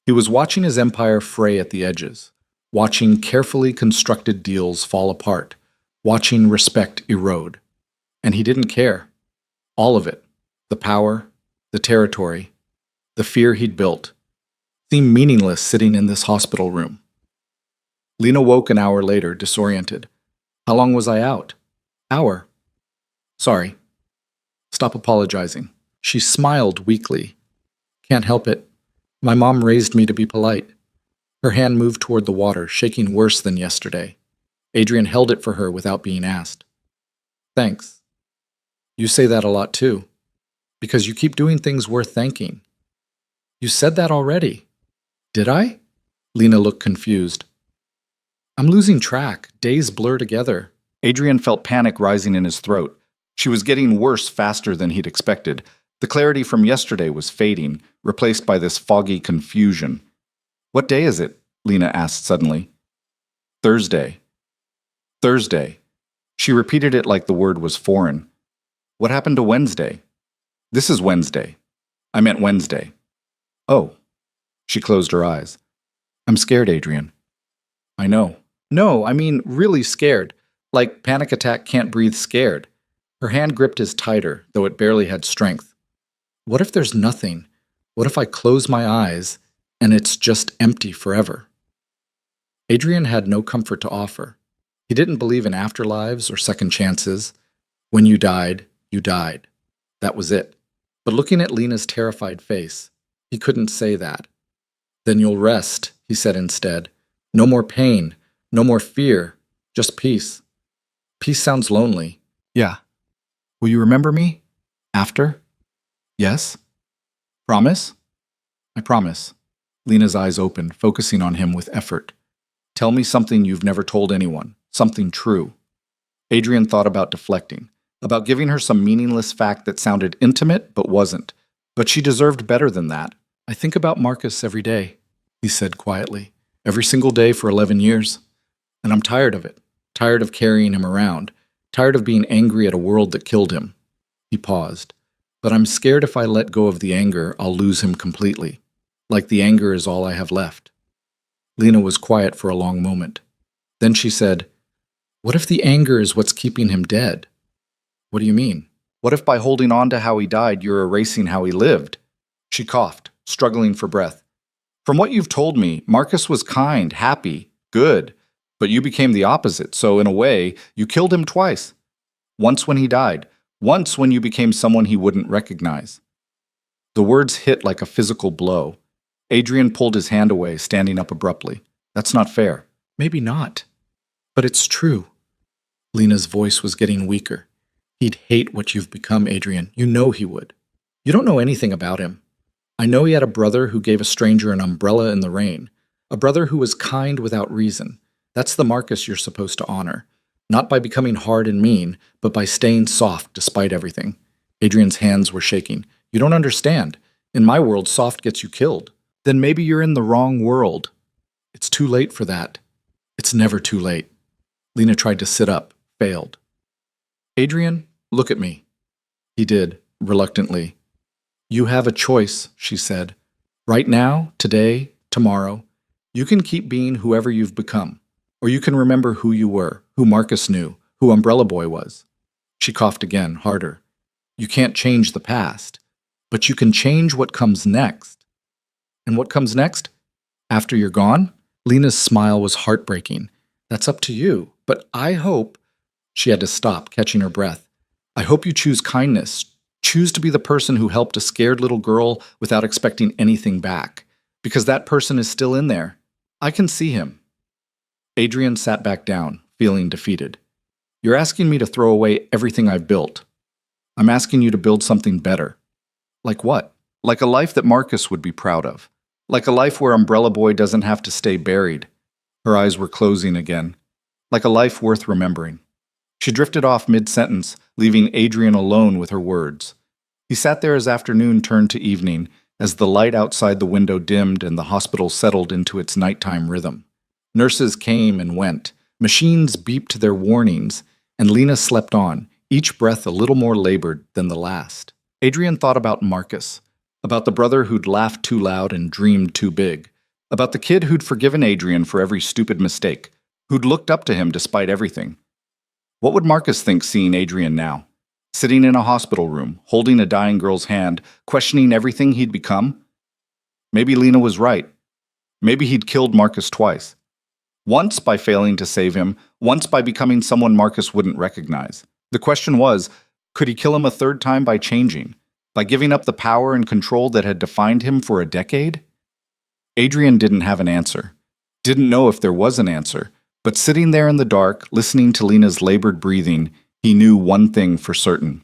He was watching his empire fray at the edges, watching carefully constructed deals fall apart, watching respect erode. And he didn't care. All of it, the power, the territory, the fear he'd built, seemed meaningless sitting in this hospital room. Lena woke an hour later, disoriented. How long was I out? Hour. Sorry. Stop apologizing. She smiled weakly. Can't help it. My mom raised me to be polite. Her hand moved toward the water, shaking worse than yesterday. Adrian held it for her without being asked. Thanks. You say that a lot too, because you keep doing things worth thanking. You said that already. Did I? Lena looked confused. I'm losing track. Days blur together. Adrian felt panic rising in his throat. She was getting worse faster than he'd expected. The clarity from yesterday was fading, replaced by this foggy confusion. What day is it? Lena asked suddenly. Thursday. Thursday. She repeated it like the word was foreign. What happened to Wednesday? This is Wednesday. I meant Wednesday. Oh. She closed her eyes. I'm scared, Adrian. I know. No, I mean really scared. Like panic attack can't breathe scared. Her hand gripped his tighter, though it barely had strength. What if there's nothing? What if I close my eyes and it's just empty forever? Adrian had no comfort to offer. He didn't believe in afterlives or second chances. When you died, you died. That was it. But looking at Lena's terrified face, he couldn't say that. Then you'll rest, he said instead. No more pain, no more fear, just peace. Peace sounds lonely. Yeah. Will you remember me? After? Yes? Promise? I promise. Lena's eyes opened, focusing on him with effort. Tell me something you've never told anyone, something true. Adrian thought about deflecting, about giving her some meaningless fact that sounded intimate but wasn't. But she deserved better than that. I think about Marcus every day, he said quietly. Every single day for 11 years. And I'm tired of it. Tired of carrying him around. Tired of being angry at a world that killed him. He paused. But I'm scared if I let go of the anger, I'll lose him completely. Like the anger is all I have left. Lena was quiet for a long moment. Then she said, What if the anger is what's keeping him dead? What do you mean? What if by holding on to how he died, you're erasing how he lived? She coughed, struggling for breath. From what you've told me, Marcus was kind, happy, good, but you became the opposite, so in a way, you killed him twice. Once when he died, once when you became someone he wouldn't recognize. The words hit like a physical blow. Adrian pulled his hand away, standing up abruptly. That's not fair. Maybe not. But it's true. Lena's voice was getting weaker. He'd hate what you've become, Adrian. You know he would. You don't know anything about him. I know he had a brother who gave a stranger an umbrella in the rain. A brother who was kind without reason. That's the Marcus you're supposed to honor. Not by becoming hard and mean, but by staying soft despite everything. Adrian's hands were shaking. You don't understand. In my world, soft gets you killed. Then maybe you're in the wrong world. It's too late for that. It's never too late. Lena tried to sit up, failed. Adrian, look at me. He did, reluctantly. You have a choice, she said. Right now, today, tomorrow, you can keep being whoever you've become. Or you can remember who you were, who Marcus knew, who Umbrella Boy was. She coughed again, harder. You can't change the past, but you can change what comes next. And what comes next? After you're gone? Lena's smile was heartbreaking. That's up to you, but I hope... She had to stop, catching her breath. I hope you choose kindness. Choose to be the person who helped a scared little girl without expecting anything back. Because that person is still in there. I can see him. Adrian sat back down, feeling defeated. You're asking me to throw away everything I've built. I'm asking you to build something better. Like what? Like a life that Marcus would be proud of. Like a life where Umbrella Boy doesn't have to stay buried. Her eyes were closing again. Like a life worth remembering. She drifted off mid-sentence, leaving Adrian alone with her words. He sat there as afternoon turned to evening, as the light outside the window dimmed and the hospital settled into its nighttime rhythm. Nurses came and went. Machines beeped their warnings, and Lena slept on, each breath a little more labored than the last. Adrian thought about Marcus, about the brother who'd laughed too loud and dreamed too big, about the kid who'd forgiven Adrian for every stupid mistake, who'd looked up to him despite everything. What would Marcus think seeing Adrian now? Sitting in a hospital room, holding a dying girl's hand, questioning everything he'd become? Maybe Lena was right. Maybe he'd killed Marcus twice. Once by failing to save him, once by becoming someone Marcus wouldn't recognize. The question was, could he kill him a third time by changing? By giving up the power and control that had defined him for a decade? Adrian didn't have an answer. Didn't know if there was an answer, but sitting there in the dark, listening to Lena's labored breathing, he knew one thing for certain.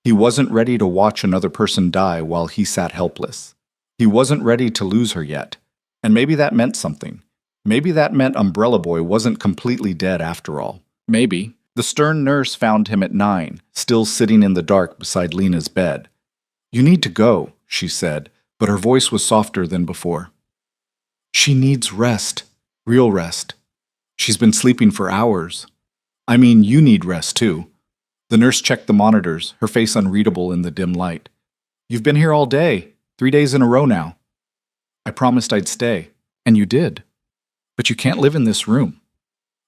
He wasn't ready to watch another person die while he sat helpless. He wasn't ready to lose her yet. And maybe that meant something. Maybe that meant Umbrella Boy wasn't completely dead after all. Maybe. The stern nurse found him at 9, still sitting in the dark beside Lena's bed. "You need to go," she said, but her voice was softer than before. "She needs rest. Real rest. She's been sleeping for hours. I mean, you need rest too." The nurse checked the monitors, her face unreadable in the dim light. "You've been here all day, 3 days in a row now. I promised I'd stay, and you did. But you can't live in this room."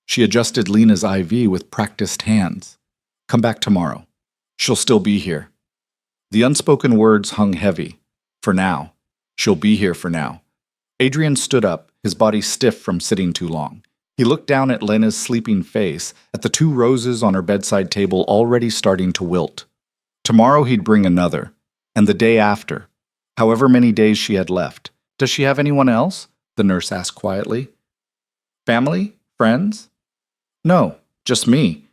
She adjusted Lena's IV with practiced hands. "Come back tomorrow. She'll still be here." The unspoken words hung heavy. For now. She'll be here for now. Adrian stood up, his body stiff from sitting too long. He looked down at Lena's sleeping face, at the 2 roses on her bedside table already starting to wilt. Tomorrow he'd bring another, and the day after. However many days she had left. "Does she have anyone else?" the nurse asked quietly. "Family? Friends?" "No, just me."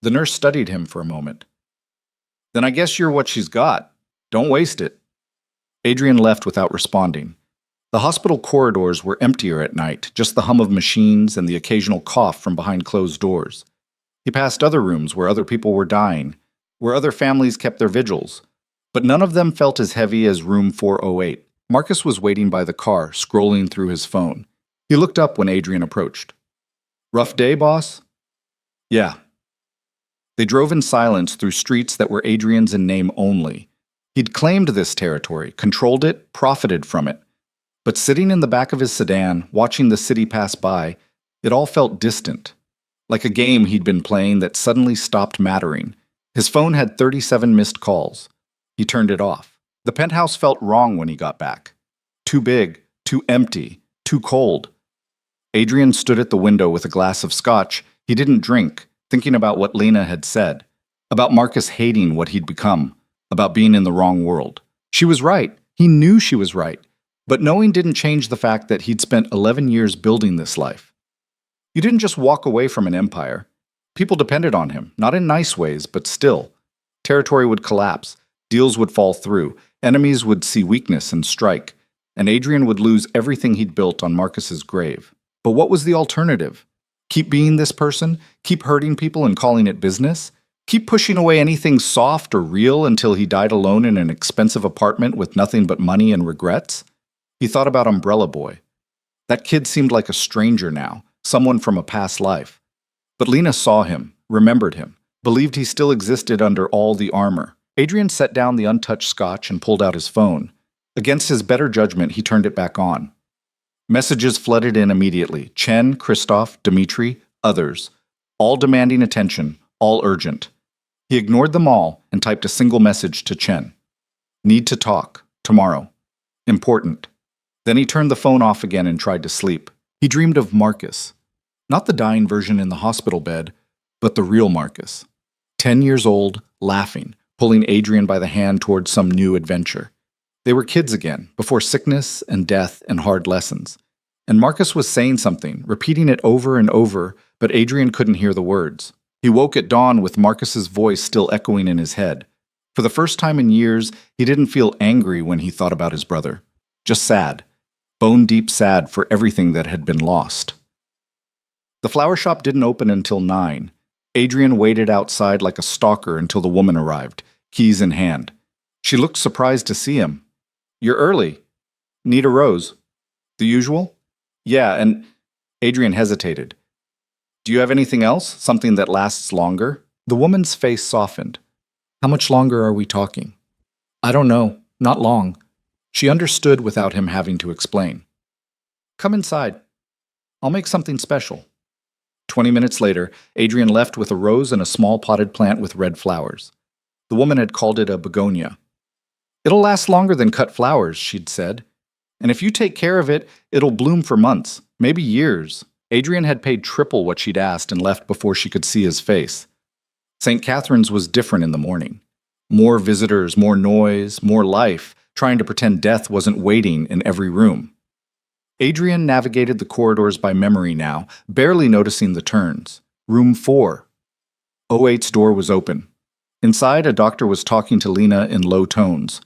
The nurse studied him for a moment. "Then I guess you're what she's got. Don't waste it." Adrian left without responding. The hospital corridors were emptier at night, just the hum of machines and the occasional cough from behind closed doors. He passed other rooms where other people were dying, where other families kept their vigils. But none of them felt as heavy as room 408. Marcus was waiting by the car, scrolling through his phone. He looked up when Adrian approached. "Rough day, boss?" "Yeah." They drove in silence through streets that were Adrian's in name only. He'd claimed this territory, controlled it, profited from it. But sitting in the back of his sedan, watching the city pass by, it all felt distant. Like a game he'd been playing that suddenly stopped mattering. His phone had 37 missed calls. He turned it off. The penthouse felt wrong when he got back. Too big, too empty, too cold. Adrian stood at the window with a glass of scotch he didn't drink, thinking about what Lena had said, about Marcus hating what he'd become, about being in the wrong world. She was right. He knew she was right. But knowing didn't change the fact that he'd spent 11 years building this life. You didn't just walk away from an empire. People depended on him, not in nice ways, but still. Territory would collapse, deals would fall through, enemies would see weakness and strike, and Adrian would lose everything he'd built on Marcus's grave. But what was the alternative? Keep being this person? Keep hurting people and calling it business? Keep pushing away anything soft or real until he died alone in an expensive apartment with nothing but money and regrets? He thought about Umbrella Boy. That kid seemed like a stranger now, someone from a past life. But Lena saw him, remembered him, believed he still existed under all the armor. Adrian set down the untouched scotch and pulled out his phone. Against his better judgment, he turned it back on. Messages flooded in immediately. Chen, Christoph, Dmitri, others. All demanding attention, all urgent. He ignored them all and typed a single message to Chen. "Need to talk. Tomorrow. Important." Then he turned the phone off again and tried to sleep. He dreamed of Marcus. Not the dying version in the hospital bed, but the real Marcus. 10 years old, laughing, pulling Adrian by the hand towards some new adventure. They were kids again, before sickness and death and hard lessons. And Marcus was saying something, repeating it over and over, but Adrian couldn't hear the words. He woke at dawn with Marcus's voice still echoing in his head. For the first time in years, he didn't feel angry when he thought about his brother. Just sad. Bone-deep sad for everything that had been lost. The flower shop didn't open until 9. Adrian waited outside like a stalker until the woman arrived, keys in hand. She looked surprised to see him. "You're early. Need a rose." "The usual?" "Yeah, and—" Adrian hesitated. "Do you have anything else? Something that lasts longer?" The woman's face softened. "How much longer are we talking?" "I don't know. Not long." She understood without him having to explain. "Come inside. I'll make something special." 20 minutes later, Adrian left with a rose and a small potted plant with red flowers. The woman had called it a begonia. "It'll last longer than cut flowers," she'd said. "And if you take care of it, it'll bloom for months, maybe years." Adrian had paid triple what she'd asked and left before she could see his face. St. Catherine's was different in the morning. More visitors, more noise, more life, trying to pretend death wasn't waiting in every room. Adrian navigated the corridors by memory now, barely noticing the turns. Room 4. O8's door was open. Inside, a doctor was talking to Lena in low tones.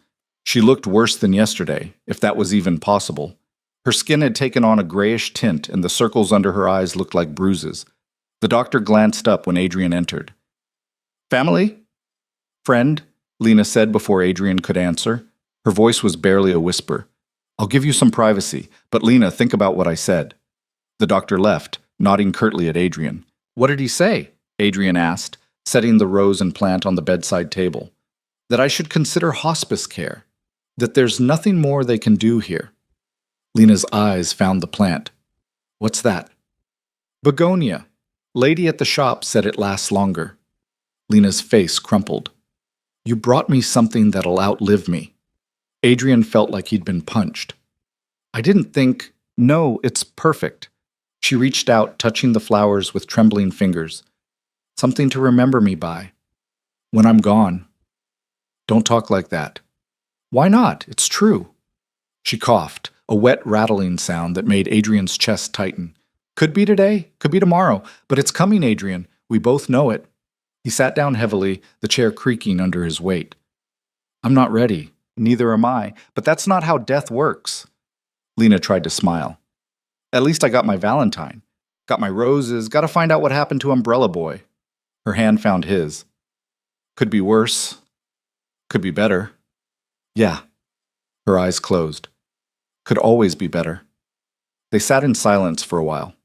She looked worse than yesterday, if that was even possible. Her skin had taken on a grayish tint, and the circles under her eyes looked like bruises. The doctor glanced up when Adrian entered. "Family? Friend?" Lena said before Adrian could answer. Her voice was barely a whisper. "I'll give you some privacy, but Lena, think about what I said." The doctor left, nodding curtly at Adrian. "What did he say?" Adrian asked, setting the rose and plant on the bedside table. "That I should consider hospice care. That there's nothing more they can do here." Lena's eyes found the plant. "What's that?" "Begonia. Lady at the shop said it lasts longer." Lena's face crumpled. "You brought me something that'll outlive me." Adrian felt like he'd been punched. "I didn't think— No, it's perfect." She reached out, touching the flowers with trembling fingers. "Something to remember me by. When I'm gone." "Don't talk like that." "Why not? It's true." She coughed, a wet rattling sound that made Adrian's chest tighten. "Could be today, could be tomorrow, but it's coming, Adrian. We both know it." He sat down heavily, the chair creaking under his weight. "I'm not ready. Neither am I, but that's not how death works." Lena tried to smile. "At least I got my Valentine. Got my roses, gotta find out what happened to Umbrella Boy." Her hand found his. "Could be worse. Could be better." "Yeah." Her eyes closed. "Could always be better." They sat in silence for a while.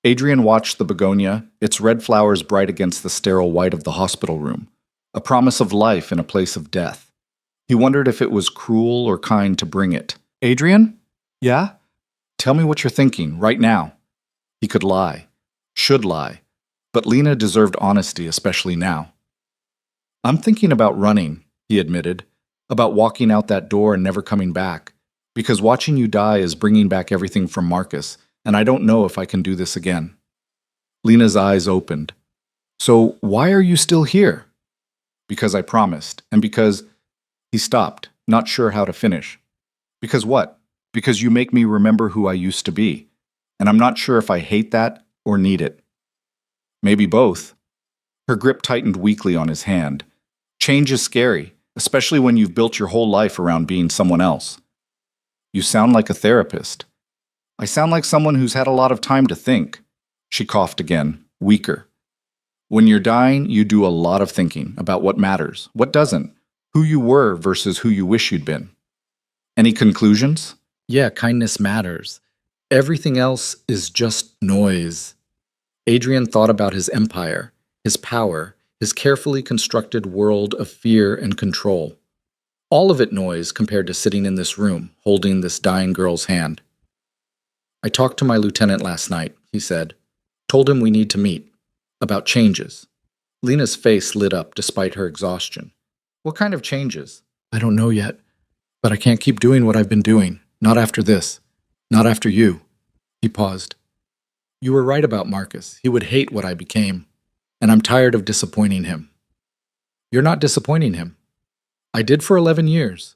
Adrian watched the begonia, its red flowers bright against the sterile white of the hospital room, a promise of life in a place of death. He wondered if it was cruel or kind to bring it. "Adrian? Yeah? Tell me what you're thinking, right now." He could lie. Should lie. But Lena deserved honesty, especially now. "I'm thinking about running," he admitted. "About walking out that door and never coming back. Because watching you die is bringing back everything from Marcus, and I don't know if I can do this again." Lena's eyes opened. "So why are you still here?" "Because I promised, and because—" He stopped, not sure how to finish. "Because what?" "Because you make me remember who I used to be, and I'm not sure if I hate that or need it." "Maybe both." Her grip tightened weakly on his hand. "Change is scary, especially when you've built your whole life around being someone else." "You sound like a therapist." "I sound like someone who's had a lot of time to think." She coughed again, weaker. "When you're dying, you do a lot of thinking about what matters, what doesn't, who you were versus who you wish you'd been." "Any conclusions?" "Yeah, kindness matters. Everything else is just noise." Adrian thought about his empire, his power, his carefully constructed world of fear and control. All of it noise compared to sitting in this room, holding this dying girl's hand. "I talked to my lieutenant last night," he said. "Told him we need to meet. About changes." Lena's face lit up despite her exhaustion. "What kind of changes?" "I don't know yet. But I can't keep doing what I've been doing. Not after this. Not after you." He paused. "You were right about Marcus. He would hate what I became. And I'm tired of disappointing him." "You're not disappointing him." "I did for 11 years.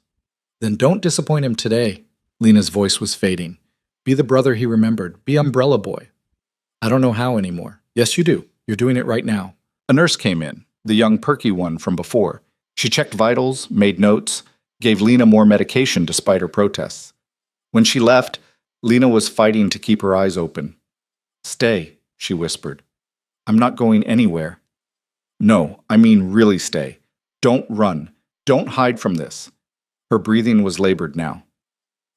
"Then don't disappoint him today." Lena's voice was fading. "Be the brother he remembered. Be Umbrella Boy." "I don't know how anymore." "Yes, you do. You're doing it right now." A nurse came in, the young perky one from before. She checked vitals, made notes, gave Lena more medication despite her protests. When she left, Lena was fighting to keep her eyes open. "Stay," she whispered. "I'm not going anywhere." "No, I mean really stay. Don't run. Don't hide from this." Her breathing was labored now.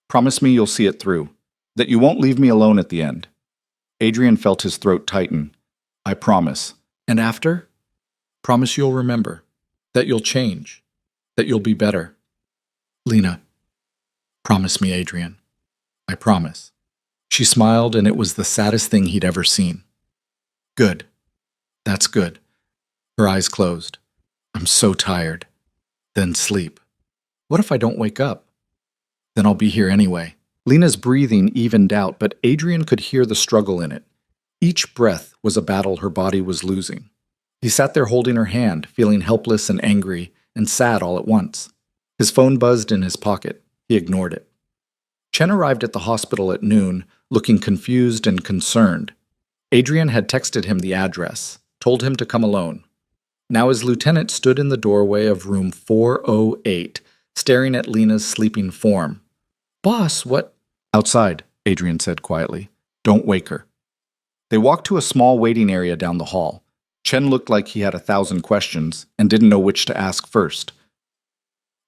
"Promise me you'll see it through. That you won't leave me alone at the end." Adrian felt his throat tighten. "I promise." "And after?" "Promise you'll remember. That you'll change. That you'll be better." "Lena, promise me, Adrian. I promise." She smiled, and it was the saddest thing he'd ever seen. "Good. That's good." Her eyes closed. "I'm so tired." "Then sleep." "What if I don't wake up?" "Then I'll be here anyway." Lena's breathing evened out, but Adrian could hear the struggle in it. Each breath was a battle her body was losing. He sat there holding her hand, feeling helpless and angry and sad all at once. His phone buzzed in his pocket. He ignored it. Chen arrived at the hospital at noon, looking confused and concerned. Adrian had texted him the address, told him to come alone. Now his lieutenant stood in the doorway of room 408, staring at Lena's sleeping form. "Boss, what—" "Outside," Adrian said quietly. "Don't wake her." They walked to a small waiting area down the hall. Chen looked like he had 1,000 questions and didn't know which to ask first.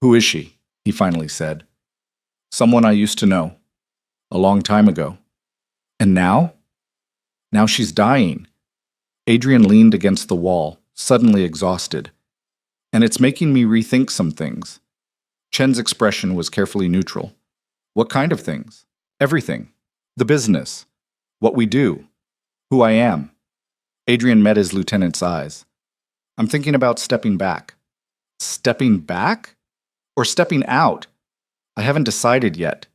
"Who is she?" he finally said. "Someone I used to know. A long time ago. And now? Now she's dying." Adrian leaned against the wall, suddenly exhausted. "And it's making me rethink some things." Chen's expression was carefully neutral. "What kind of things?" "Everything. The business. What we do. Who I am." Adrian met his lieutenant's eyes. "I'm thinking about stepping back." "Stepping back? Or stepping out?" "I haven't decided yet."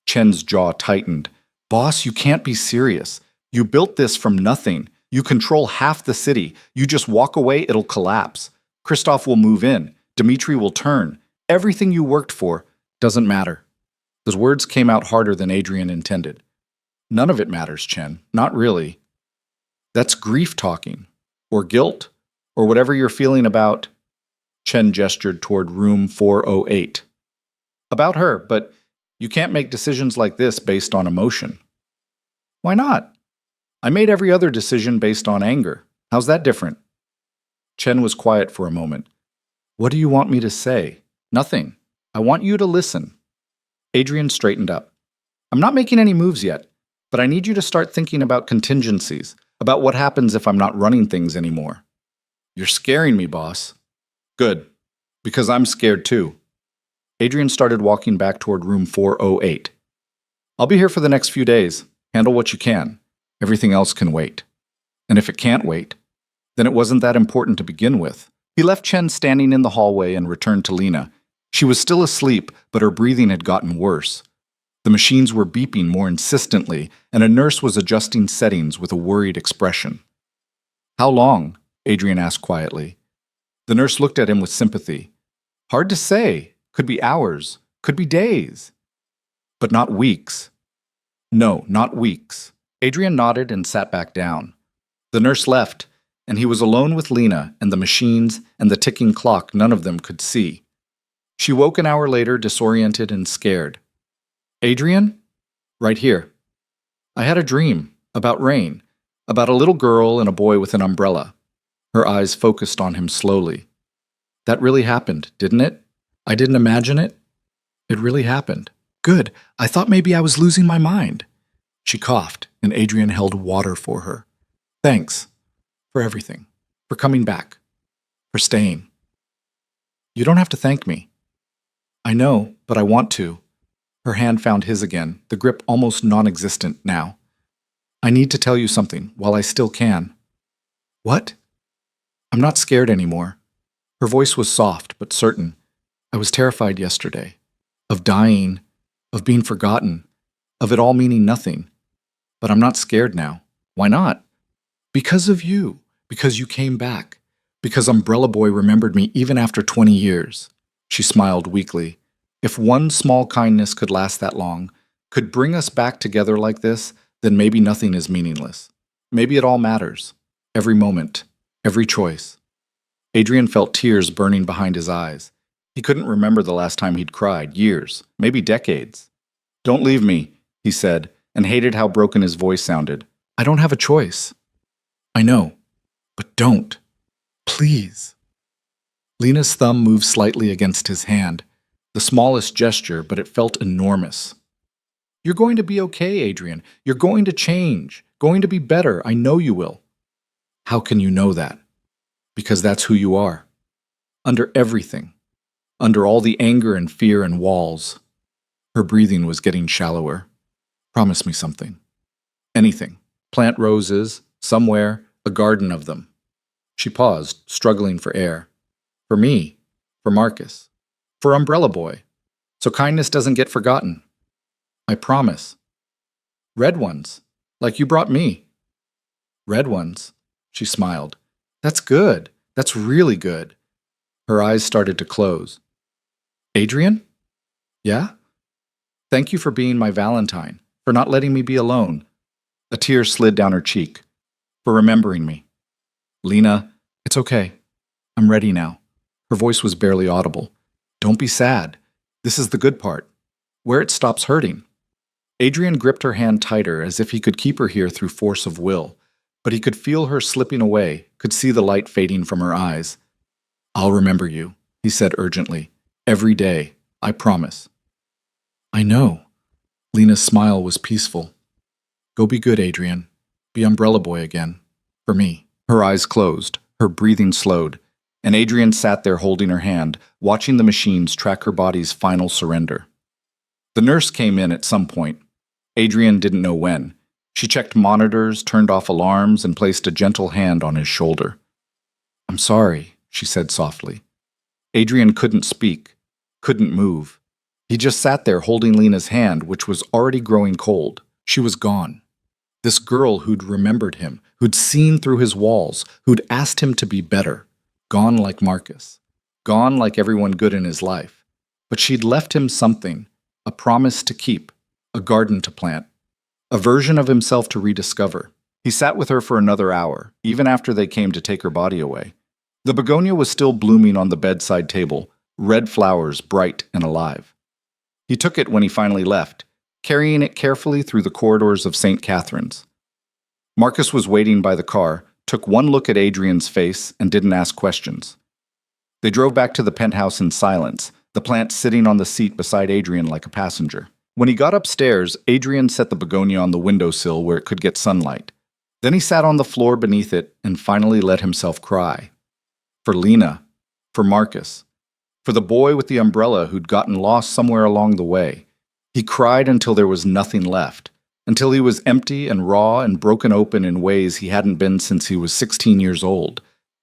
Chen's jaw tightened. "Boss, you can't be serious. You built this from nothing. You control half the city. You just walk away, it'll collapse. Christoph will move in. Dmitri will turn. Everything you worked for doesn't matter." Those words came out harder than Adrian intended. "None of it matters, Chen. Not really. That's grief talking. Or guilt. Or whatever you're feeling about—" Chen gestured toward room 408. "About her, but you can't make decisions like this based on emotion." "Why not?" "I made every other decision based on anger. How's that different?" Chen was quiet for a moment. "What do you want me to say?" "Nothing. I want you to listen." Adrian straightened up. "I'm not making any moves yet, but I need you to start thinking about contingencies, about what happens if I'm not running things anymore." "You're scaring me, boss." "Good, because I'm scared too." Adrian started walking back toward room 408. "I'll be here for the next few days. Handle what you can. Everything else can wait. And if it can't wait, then it wasn't that important to begin with." He left Chen standing in the hallway and returned to Lena. She was still asleep, but her breathing had gotten worse. The machines were beeping more insistently, and a nurse was adjusting settings with a worried expression. "How long?" Adrian asked quietly. The nurse looked at him with sympathy. "Hard to say. Could be hours. Could be days. But not weeks." "No, not weeks." Adrian nodded and sat back down. The nurse left, and he was alone with Lena and the machines and the ticking clock none of them could see. She woke an hour later, disoriented and scared. "Adrian?" "Right here." "I had a dream about rain, about a little girl and a boy with an umbrella." Her eyes focused on him slowly. "That really happened, didn't it? I didn't imagine it. It really happened." "Good. I thought maybe I was losing my mind." She coughed, and Adrian held water for her. "Thanks. For everything. For coming back. For staying." "You don't have to thank me." "I know, but I want to." Her hand found his again, the grip almost non-existent now. "I need to tell you something, while I still can." "What?" "I'm not scared anymore." Her voice was soft, but certain. "I was terrified yesterday. Of dying. Of being forgotten. Of it all meaning nothing. But I'm not scared now." "Why not?" "Because of you. Because you came back. Because Umbrella Boy remembered me even after 20 years. She smiled weakly. "If one small kindness could last that long, could bring us back together like this, then maybe nothing is meaningless. Maybe it all matters. Every moment. Every choice." Adrian felt tears burning behind his eyes. He couldn't remember the last time he'd cried. Years. Maybe decades. "Don't leave me," he said, and hated how broken his voice sounded. "I don't have a choice." "I know. But don't. Please." Lena's thumb moved slightly against his hand. The smallest gesture, but it felt enormous. "You're going to be okay, Adrian. You're going to change. Going to be better. I know you will." "How can you know that?" "Because that's who you are. Under everything. Under all the anger and fear and walls." Her breathing was getting shallower. "Promise me something. Anything. Plant roses. Somewhere. A garden of them." She paused, struggling for air. "For me. For Marcus. For Umbrella Boy. So kindness doesn't get forgotten." "I promise." "Red ones. Like you brought me." "Red ones." She smiled. "That's good. That's really good." Her eyes started to close. "Adrian?" "Yeah?" "Thank you for being my Valentine. For not letting me be alone. A tear slid down her cheek. For remembering me. Lena, it's okay. I'm ready now. Her voice was barely audible. Don't be sad. This is the good part. Where it stops hurting. Adrian gripped her hand tighter as if he could keep her here through force of will, but he could feel her slipping away, could see the light fading from her eyes. I'll remember you, he said urgently. Every day, I promise. I know. Lena's smile was peaceful. Go be good, Adrian. Be umbrella boy again. For me. Her eyes closed, her breathing slowed, and Adrian sat there holding her hand, watching the machines track her body's final surrender. The nurse came in at some point. Adrian didn't know when. She checked monitors, turned off alarms, and placed a gentle hand on his shoulder. I'm sorry, she said softly. Adrian couldn't speak, couldn't move. He just sat there holding Lena's hand, which was already growing cold. She was gone. This girl who'd remembered him, who'd seen through his walls, who'd asked him to be better. Gone like Marcus. Gone like everyone good in his life. But she'd left him something, a promise to keep, a garden to plant, a version of himself to rediscover. He sat with her for another hour, even after they came to take her body away. The begonia was still blooming on the bedside table, red flowers bright and alive. He took it when he finally left, carrying it carefully through the corridors of St. Catherine's. Marcus was waiting by the car, took one look at Adrian's face, and didn't ask questions. They drove back to the penthouse in silence, the plant sitting on the seat beside Adrian like a passenger. When he got upstairs, Adrian set the begonia on the windowsill where it could get sunlight. Then he sat on the floor beneath it and finally let himself cry. For Lena, for Marcus, for the boy with the umbrella who'd gotten lost somewhere along the way. He cried until there was nothing left, until he was empty and raw and broken open in ways he hadn't been since he was 16 years old.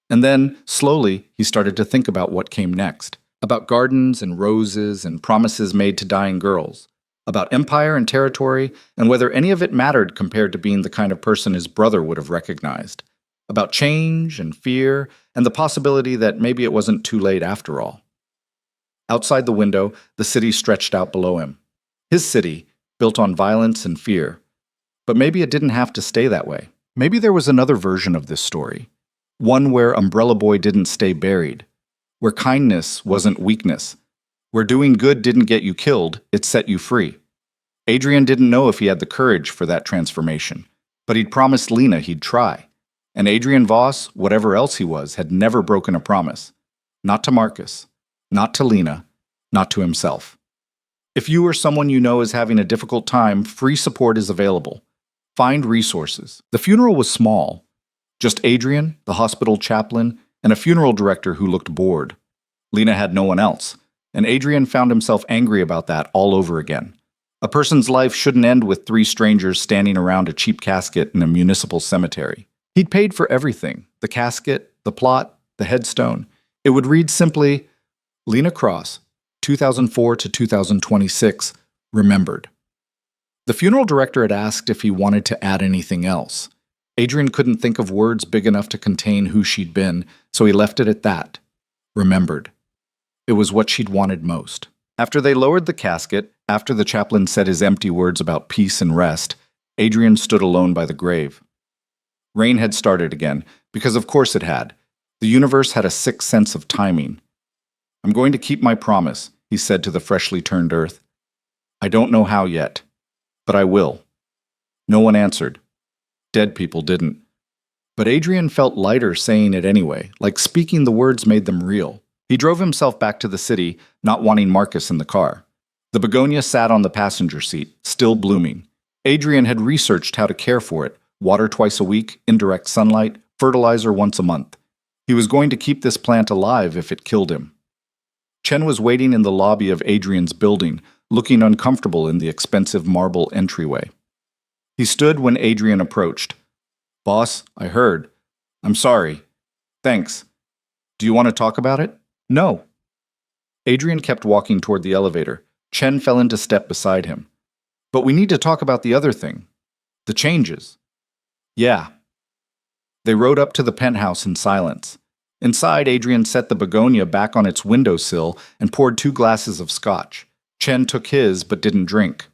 And then, slowly, he started to think about what came next, about gardens and roses and promises made to dying girls, about empire and territory and whether any of it mattered compared to being the kind of person his brother would have recognized, about change and fear and the possibility that maybe it wasn't too late after all. Outside the window, the city stretched out below him. His city, built on violence and fear. But maybe it didn't have to stay that way. Maybe there was another version of this story. One where Umbrella Boy didn't stay buried. Where kindness wasn't weakness. Where doing good didn't get you killed, it set you free. Adrian didn't know if he had the courage for that transformation. But he'd promised Lena he'd try. And Adrian Voss, whatever else he was, had never broken a promise. Not to Marcus. Not to Lena. Not to himself. If you or someone you know is having a difficult time, free support is available. Find resources. The funeral was small. Just Adrian, the hospital chaplain, and a funeral director who looked bored. Lena had no one else, and Adrian found himself angry about that all over again. A person's life shouldn't end with 3 strangers standing around a cheap casket in a municipal cemetery. He'd paid for everything, the casket, the plot, the headstone. It would read simply, Lena Cross, 2004 to 2026, remembered. The funeral director had asked if he wanted to add anything else. Adrian couldn't think of words big enough to contain who she'd been, so he left it at that. Remembered. It was what she'd wanted most. After they lowered the casket, after the chaplain said his empty words about peace and rest, Adrian stood alone by the grave. Rain had started again, because of course it had. The universe had a sick sense of timing. I'm going to keep my promise, he said to the freshly turned earth. I don't know how yet, but I will. No one answered. Dead people didn't. But Adrian felt lighter saying it anyway, like speaking the words made them real. He drove himself back to the city, not wanting Marcus in the car. The begonia sat on the passenger seat, still blooming. Adrian had researched how to care for it, water twice a week, indirect sunlight, fertilizer once a month. He was going to keep this plant alive if it killed him. Chen was waiting in the lobby of Adrian's building, looking uncomfortable in the expensive marble entryway. He stood when Adrian approached. Boss, I heard. I'm sorry. Thanks. Do you want to talk about it? No. Adrian kept walking toward the elevator. Chen fell into step beside him. But we need to talk about the other thing. The changes. Yeah. They rode up to the penthouse in silence. Inside, Adrian set the begonia back on its windowsill and poured 2 glasses of scotch. Chen took his, but didn't drink.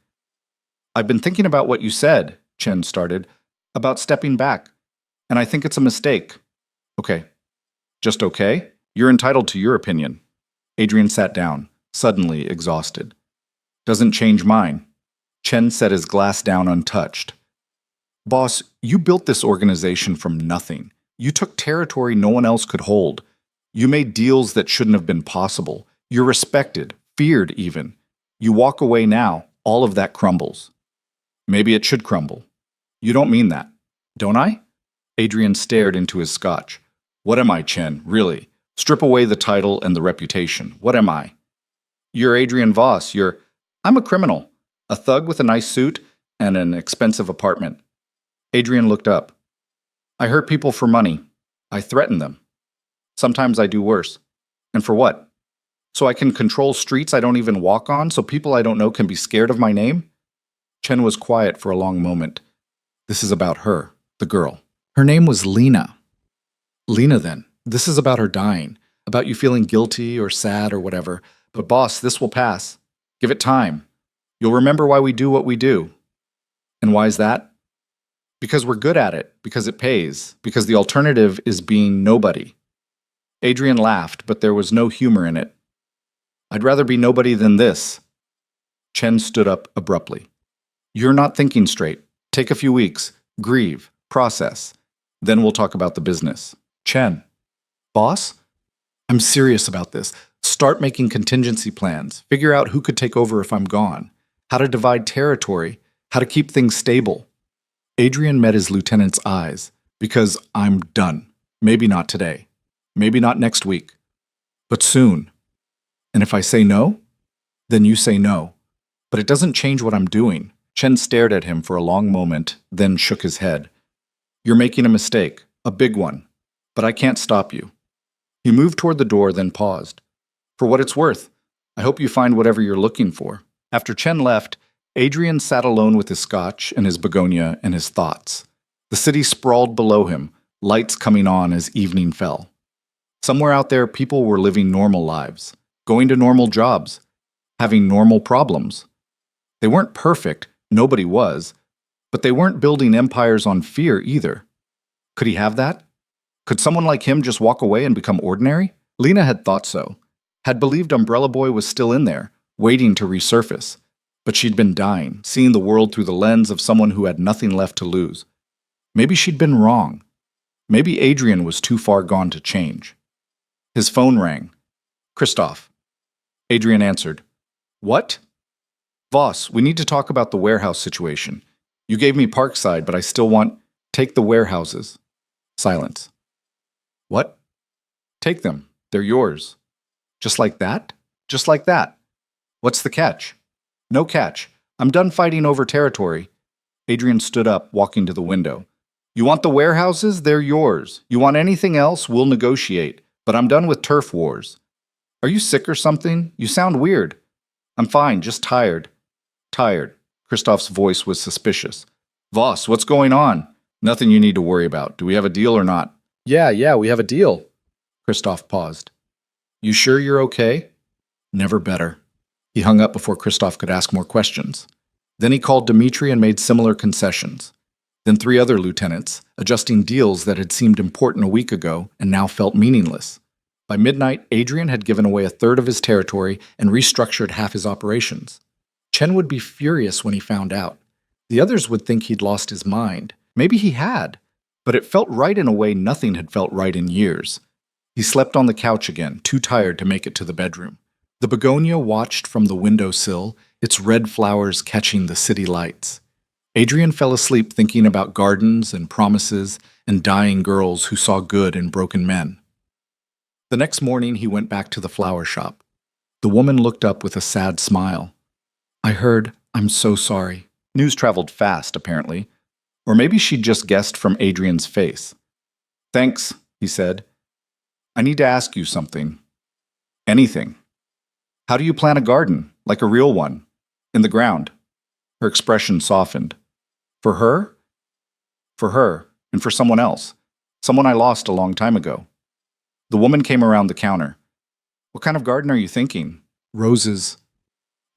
I've been thinking about what you said, Chen started, about stepping back, and I think it's a mistake. Okay. Just okay? You're entitled to your opinion. Adrian sat down, suddenly exhausted. Doesn't change mine. Chen set his glass down untouched. Boss, you built this organization from nothing. You took territory no one else could hold. You made deals that shouldn't have been possible. You're respected, feared even. You walk away now, all of that crumbles. Maybe it should crumble. You don't mean that, don't I? Adrian stared into his scotch. What am I, Chen, really? Strip away the title and the reputation. What am I? You're Adrian Voss. I'm a criminal. A thug with a nice suit and an expensive apartment. Adrian looked up. I hurt people for money. I threaten them. Sometimes I do worse. And for what? So I can control streets I don't even walk on, so people I don't know can be scared of my name? Chen was quiet for a long moment. This is about her, the girl. Her name was Lena. Lena, then. This is about her dying, about you feeling guilty or sad or whatever. But boss, this will pass. Give it time. You'll remember why we do what we do. And why is that? Because we're good at it, because it pays, because the alternative is being nobody. Adrian laughed, but there was no humor in it. I'd rather be nobody than this. Chen stood up abruptly. You're not thinking straight. Take a few weeks. Grieve. Process. Then we'll talk about the business. Chen. Boss? I'm serious about this. Start making contingency plans. Figure out who could take over if I'm gone. How to divide territory. How to keep things stable. Adrian met his lieutenant's eyes. Because I'm done. Maybe not today. Maybe not next week. But soon. And if I say no, then you say no. But it doesn't change what I'm doing. Chen stared at him for a long moment, then shook his head. You're making a mistake. A big one. But I can't stop you. He moved toward the door, then paused. For what it's worth, I hope you find whatever you're looking for. After Chen left, Adrian sat alone with his scotch and his begonia and his thoughts. The city sprawled below him, lights coming on as evening fell. Somewhere out there, people were living normal lives, going to normal jobs, having normal problems. They weren't perfect, nobody was, but they weren't building empires on fear either. Could he have that? Could someone like him just walk away and become ordinary? Lena had thought so, had believed Umbrella Boy was still in there, waiting to resurface. But she'd been dying, seeing the world through the lens of someone who had nothing left to lose. Maybe she'd been wrong. Maybe Adrian was too far gone to change. His phone rang. Christoph. Adrian answered. What? Voss, we need to talk about the warehouse situation. You gave me Parkside, but I still want... Take the warehouses. Silence. What? Take them. They're yours. Just like that? Just like that. What's the catch? No catch. I'm done fighting over territory. Adrian stood up, walking to the window. You want the warehouses? They're yours. You want anything else? We'll negotiate. But I'm done with turf wars. Are you sick or something? You sound weird. I'm fine, just tired. Tired. Christoph's voice was suspicious. Voss, what's going on? Nothing you need to worry about. Do we have a deal or not? Yeah, we have a deal. Christoph paused. You sure you're okay? Never better. He hung up before Christoph could ask more questions. Then he called Dmitri and made similar concessions. Then 3 other lieutenants, adjusting deals that had seemed important a week ago and now felt meaningless. By midnight, Adrian had given away 1/3 of his territory and restructured half his operations. Chen would be furious when he found out. The others would think he'd lost his mind. Maybe he had, but it felt right in a way nothing had felt right in years. He slept on the couch again, too tired to make it to the bedroom. The begonia watched from the windowsill, its red flowers catching the city lights. Adrian fell asleep thinking about gardens and promises and dying girls who saw good in broken men. The next morning he went back to the flower shop. The woman looked up with a sad smile. I heard, I'm so sorry. News traveled fast, apparently. Or maybe she'd just guessed from Adrian's face. Thanks, he said. I need to ask you something. Anything. How do you plant a garden, like a real one, in the ground? Her expression softened. For her? For her, and for someone else. Someone I lost a long time ago. The woman came around the counter. What kind of garden are you thinking? Roses.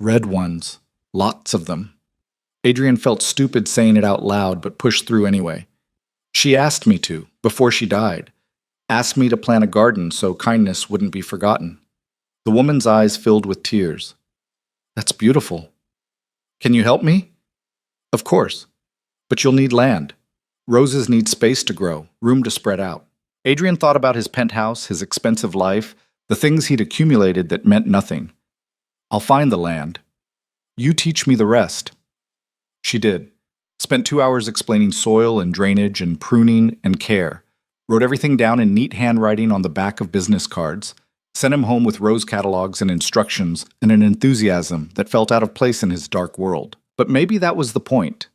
Red ones. Lots of them. Adrian felt stupid saying it out loud, but pushed through anyway. She asked me to, before she died. Asked me to plant a garden so kindness wouldn't be forgotten. The woman's eyes filled with tears. That's beautiful. Can you help me? Of course. But you'll need land. Roses need space to grow, room to spread out. Adrian thought about his penthouse, his expensive life, the things he'd accumulated that meant nothing. I'll find the land. You teach me the rest. She did. Spent 2 hours explaining soil and drainage and pruning and care. Wrote everything down in neat handwriting on the back of business cards. Sent him home with rose catalogs and instructions and an enthusiasm that felt out of place in his dark world. But maybe that was the point.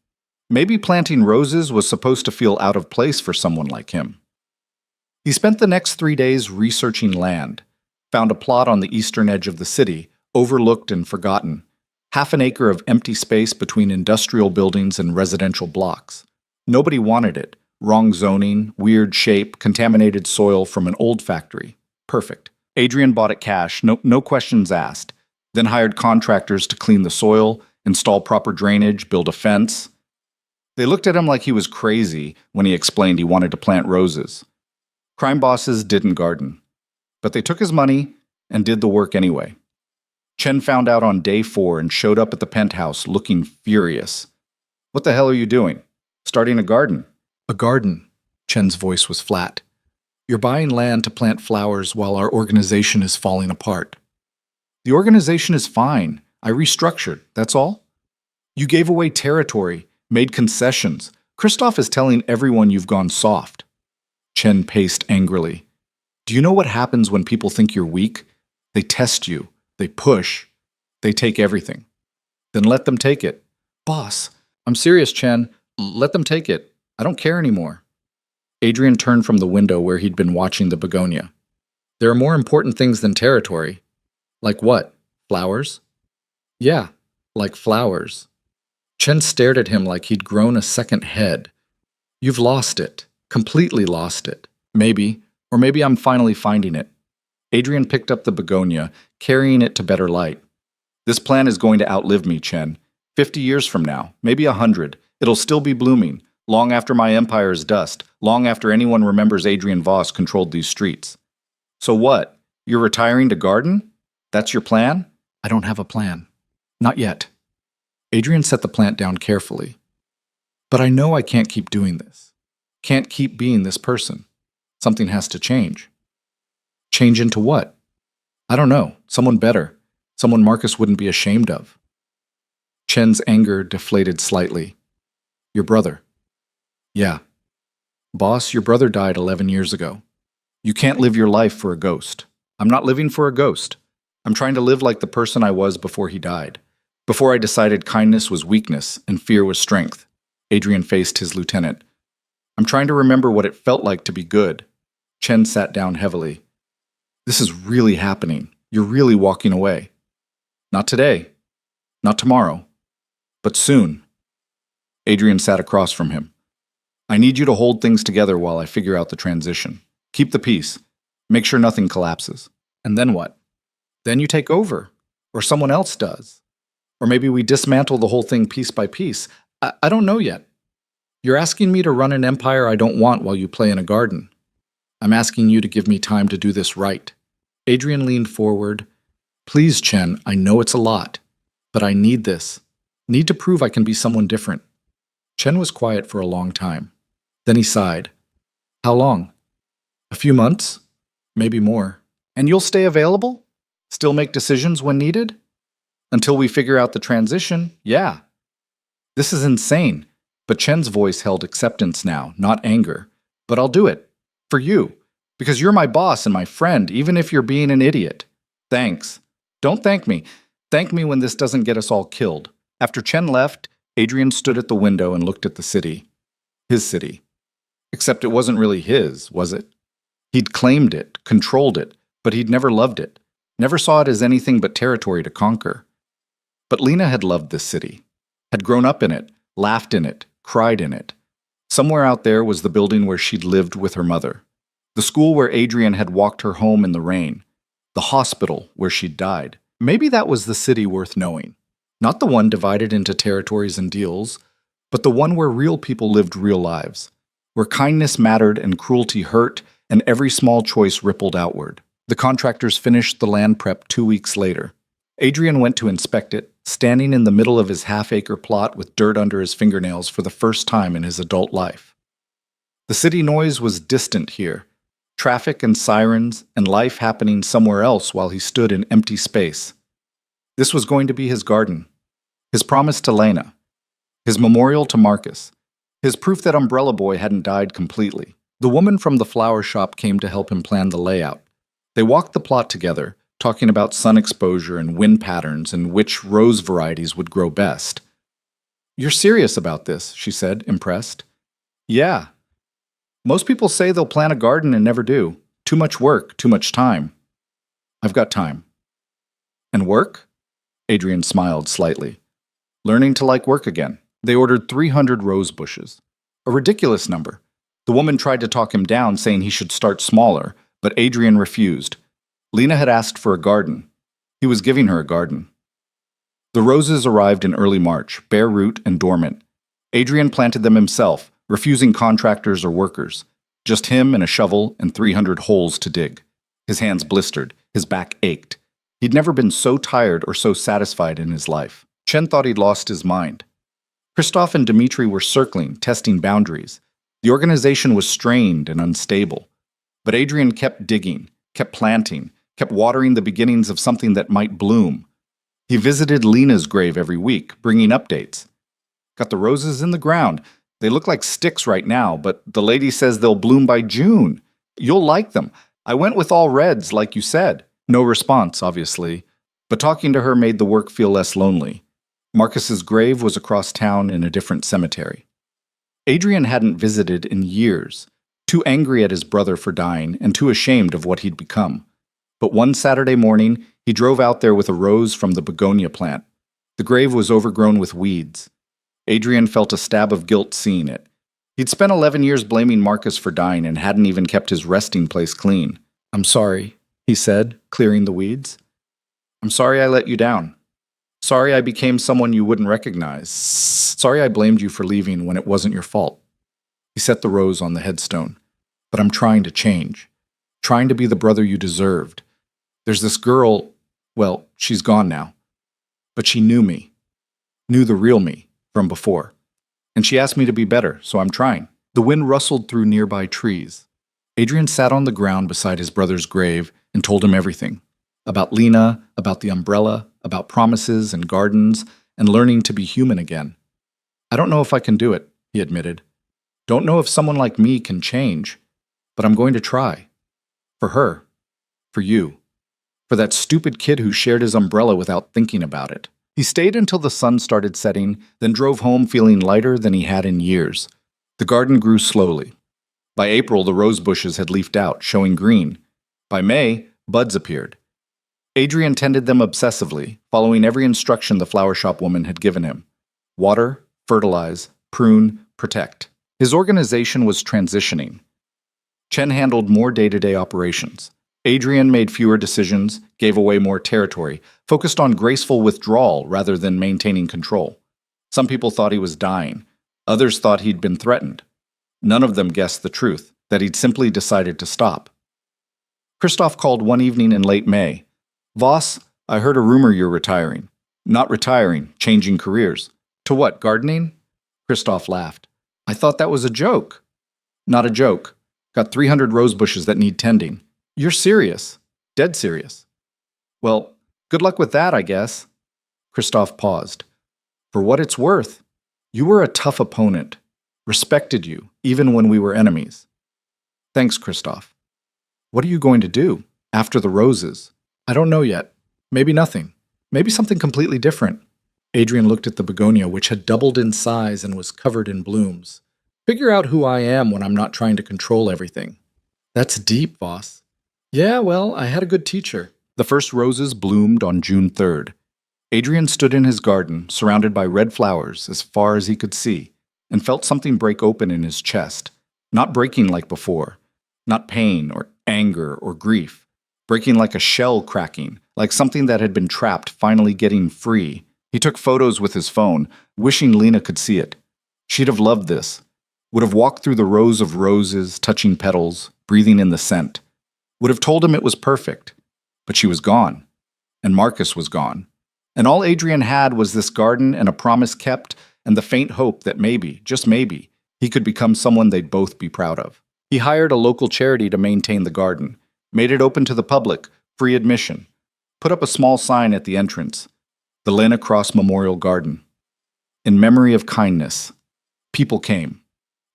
Maybe planting roses was supposed to feel out of place for someone like him. He spent the next 3 days researching land. Found a plot on the eastern edge of the city, overlooked and forgotten. Half an acre of empty space between industrial buildings and residential blocks. Nobody wanted it. Wrong zoning, weird shape, contaminated soil from an old factory. Perfect. Adrian bought it cash, no questions asked. Then hired contractors to clean the soil, install proper drainage, build a fence. They looked at him like he was crazy when he explained he wanted to plant roses. Crime bosses didn't garden. But they took his money and did the work anyway. Chen found out on day 4 and showed up at the penthouse looking furious. What the hell are you doing? Starting a garden. A garden. Chen's voice was flat. You're buying land to plant flowers while our organization is falling apart. The organization is fine. I restructured, that's all. You gave away territory, made concessions. Christoph is telling everyone you've gone soft. Chen paced angrily. Do you know what happens when people think you're weak? They test you. They push. They take everything. Then let them take it. Boss, I'm serious, Chen. Let them take it. I don't care anymore. Adrian turned from the window where he'd been watching the begonia. There are more important things than territory. Like what? Flowers? Yeah, like flowers. Chen stared at him like he'd grown a second head. You've lost it. Completely lost it. Maybe, or maybe I'm finally finding it. Adrian picked up the begonia, carrying it to better light. This plant is going to outlive me, Chen. 50 years from now, maybe 100. It'll still be blooming, long after my empire is dust, long after anyone remembers Adrian Voss controlled these streets. So what? You're retiring to garden? That's your plan? I don't have a plan. Not yet. Adrian set the plant down carefully. But I know I can't keep doing this. Can't keep being this person. Something has to change. Change into what? I don't know. Someone better. Someone Marcus wouldn't be ashamed of. Chen's anger deflated slightly. Your brother. Yeah. Boss, your brother died 11 years ago. You can't live your life for a ghost. I'm not living for a ghost. I'm trying to live like the person I was before he died. Before I decided kindness was weakness and fear was strength. Adrian faced his lieutenant. I'm trying to remember what it felt like to be good. Chen sat down heavily. This is really happening. You're really walking away. Not today. Not tomorrow. But soon. Adrian sat across from him. I need you to hold things together while I figure out the transition. Keep the peace. Make sure nothing collapses. And then what? Then you take over. Or someone else does. Or maybe we dismantle the whole thing piece by piece. I don't know yet. You're asking me to run an empire I don't want while you play in a garden. I'm asking you to give me time to do this right. Adrian leaned forward. Please, Chen, I know it's a lot, but I need this. Need to prove I can be someone different. Chen was quiet for a long time. Then he sighed. How long? A few months? Maybe more. And you'll stay available? Still make decisions when needed? Until we figure out the transition, yeah. This is insane. But Chen's voice held acceptance now, not anger. But I'll do it. For you. Because you're my boss and my friend, even if you're being an idiot. Thanks. Don't thank me. Thank me when this doesn't get us all killed. After Chen left, Adrian stood at the window and looked at the city. His city. Except it wasn't really his, was it? He'd claimed it, controlled it, but he'd never loved it. Never saw it as anything but territory to conquer. But Lena had loved this city. Had grown up in it, laughed in it, cried in it. Somewhere out there was the building where she'd lived with her mother. The school where Adrian had walked her home in the rain. The hospital where she'd died. Maybe that was the city worth knowing. Not the one divided into territories and deals, but the one where real people lived real lives, where kindness mattered and cruelty hurt, and every small choice rippled outward. The contractors finished the land prep 2 weeks later. Adrian went to inspect it, standing in the middle of his half-acre plot with dirt under his fingernails for the first time in his adult life. The city noise was distant here, traffic and sirens and life happening somewhere else while he stood in empty space. This was going to be his garden, his promise to Lena, his memorial to Marcus, his proof that Umbrella Boy hadn't died completely. The woman from the flower shop came to help him plan the layout. They walked the plot together, talking about sun exposure and wind patterns and which rose varieties would grow best. "You're serious about this," she said, impressed. "Yeah. Most people say they'll plant a garden and never do. Too much work, too much time. I've got time." "And work?" Adrian smiled slightly. "Learning to like work again." They ordered 300 rose bushes. A ridiculous number. The woman tried to talk him down, saying he should start smaller, but Adrian refused. Lena had asked for a garden. He was giving her a garden. The roses arrived in early March, bare root and dormant. Adrian planted them himself, refusing contractors or workers. Just him and a shovel and 300 holes to dig. His hands blistered. His back ached. He'd never been so tired or so satisfied in his life. Chen thought he'd lost his mind. Christoph and Dmitri were circling, testing boundaries. The organization was strained and unstable. But Adrian kept digging, kept planting, kept watering the beginnings of something that might bloom. He visited Lena's grave every week, bringing updates. "Got the roses in the ground. They look like sticks right now, but the lady says they'll bloom by June. You'll like them. I went with all reds, like you said." No response, obviously, but talking to her made the work feel less lonely. Marcus's grave was across town in a different cemetery. Adrian hadn't visited in years, too angry at his brother for dying and too ashamed of what he'd become. But one Saturday morning, he drove out there with a rose from the begonia plant. The grave was overgrown with weeds. Adrian felt a stab of guilt seeing it. He'd spent 11 years blaming Marcus for dying and hadn't even kept his resting place clean. "I'm sorry," he said, clearing the weeds. "I'm sorry I let you down. Sorry I became someone you wouldn't recognize. Sorry I blamed you for leaving when it wasn't your fault." He set the rose on the headstone. "But I'm trying to change. Trying to be the brother you deserved. There's this girl, well, she's gone now. But she knew me. Knew the real me from before. And she asked me to be better, so I'm trying." The wind rustled through nearby trees. Adrian sat on the ground beside his brother's grave and told him everything. About Lena, about the umbrella, about promises and gardens, and learning to be human again. "I don't know if I can do it," he admitted. "Don't know if someone like me can change, but I'm going to try. For her. For you. For that stupid kid who shared his umbrella without thinking about it." He stayed until the sun started setting, then drove home feeling lighter than he had in years. The garden grew slowly. By April, the rose bushes had leafed out, showing green. By May, buds appeared. Adrian tended them obsessively, following every instruction the flower shop woman had given him. Water, fertilize, prune, protect. His organization was transitioning. Chen handled more day-to-day operations. Adrian made fewer decisions, gave away more territory, focused on graceful withdrawal rather than maintaining control. Some people thought he was dying. Others thought he'd been threatened. None of them guessed the truth, that he'd simply decided to stop. Christoph called one evening in late May. "Voss, I heard a rumor you're retiring." "Not retiring, changing careers." "To what, gardening?" Christoph laughed. "I thought that was a joke." "Not a joke. Got 300 rose bushes that need tending." "You're serious. Dead serious." "Well, good luck with that, I guess." Christoph paused. "For what it's worth, you were a tough opponent. Respected you, even when we were enemies." "Thanks, Christoph." "What are you going to do after the roses?" "I don't know yet. Maybe nothing. Maybe something completely different." Adrian looked at the begonia, which had doubled in size and was covered in blooms. "Figure out who I am when I'm not trying to control everything." "That's deep, Voss." "Yeah, well, I had a good teacher." The first roses bloomed on June 3rd. Adrian stood in his garden, surrounded by red flowers as far as he could see, and felt something break open in his chest. Not breaking like before. Not pain or anger or grief. Breaking like a shell cracking, like something that had been trapped finally getting free. He took photos with his phone, wishing Lena could see it. She'd have loved this. Would have walked through the rows of roses, touching petals, breathing in the scent. Would have told him it was perfect. But she was gone. And Marcus was gone. And all Adrian had was this garden and a promise kept and the faint hope that maybe, just maybe, he could become someone they'd both be proud of. He hired a local charity to maintain the garden, made it open to the public, free admission, put up a small sign at the entrance, the Lena Cross Memorial Garden. In memory of kindness. People came.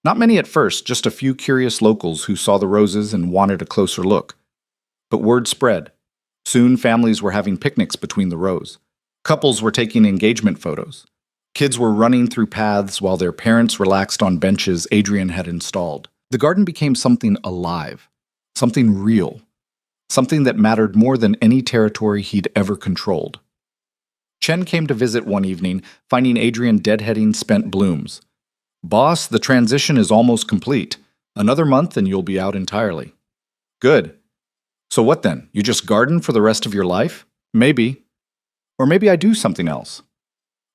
Not many at first, just a few curious locals who saw the roses and wanted a closer look. But word spread. Soon families were having picnics between the rows. Couples were taking engagement photos. Kids were running through paths while their parents relaxed on benches Adrian had installed. The garden became something alive, something real, something that mattered more than any territory he'd ever controlled. Chen came to visit one evening, finding Adrian deadheading spent blooms. "Boss, the transition is almost complete. Another month and you'll be out entirely." "Good. So what then? You just garden for the rest of your life?" "Maybe. Or maybe I do something else."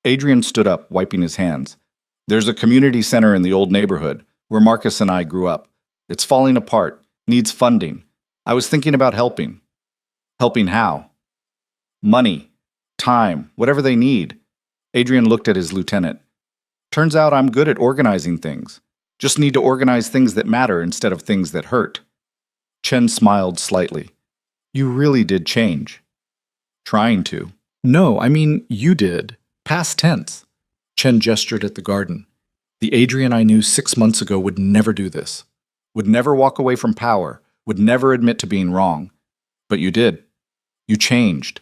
Adrian stood up, wiping his hands. "There's a community center in the old neighborhood, where Marcus and I grew up. It's falling apart, needs funding. I was thinking about helping." "Helping how?" "Money, time, whatever they need." Adrian looked at his lieutenant. "Turns out I'm good at organizing things. Just need to organize things that matter instead of things that hurt." Chen smiled slightly. "You really did change." "Trying to." "No, I mean you did. Past tense." Chen gestured at the garden. "The Adrian I knew 6 months ago would never do this. Would never walk away from power. Would never admit to being wrong. But you did. You changed.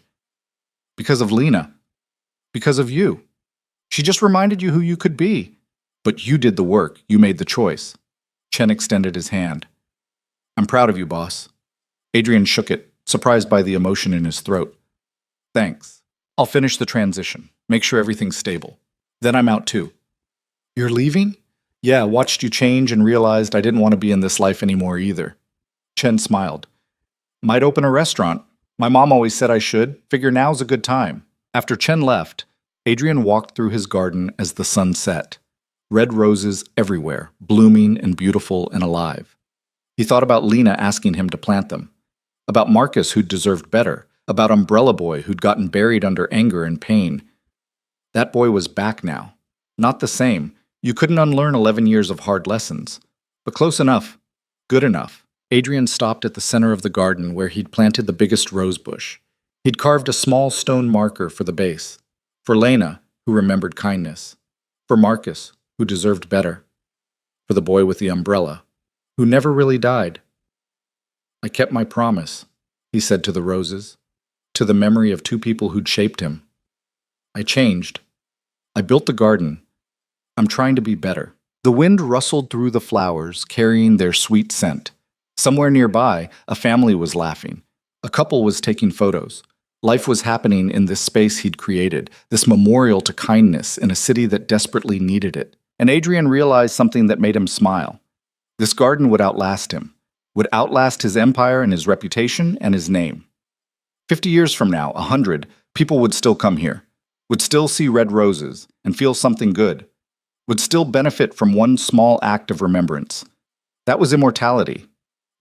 Because of Lena. Because of you. She just reminded you who you could be. But you did the work. You made the choice." Chen extended his hand. "I'm proud of you, boss." Adrian shook it, surprised by the emotion in his throat. "Thanks. I'll finish the transition. Make sure everything's stable. Then I'm out too." "You're leaving?" "Yeah, watched you change and realized I didn't want to be in this life anymore either." Chen smiled. "Might open a restaurant. My mom always said I should. Figure now's a good time." After Chen left, Adrian walked through his garden as the sun set. Red roses everywhere, blooming and beautiful and alive. He thought about Lena asking him to plant them. About Marcus who'd deserved better. About Umbrella Boy who'd gotten buried under anger and pain. That boy was back now. Not the same. You couldn't unlearn 11 years of hard lessons. But close enough. Good enough. Adrian stopped at the center of the garden where he'd planted the biggest rose bush. He'd carved a small stone marker for the base. For Lena, who remembered kindness. For Marcus, who deserved better. For the boy with the umbrella, who never really died. "I kept my promise," he said to the roses, to the memory of two people who'd shaped him. "I changed. I built the garden. I'm trying to be better." The wind rustled through the flowers, carrying their sweet scent. Somewhere nearby, a family was laughing. A couple was taking photos. Life was happening in this space he'd created, this memorial to kindness in a city that desperately needed it. And Adrian realized something that made him smile. This garden would outlast him, would outlast his empire and his reputation and his name. 50 years from now, 100, people would still come here, would still see red roses and feel something good, would still benefit from one small act of remembrance. That was immortality.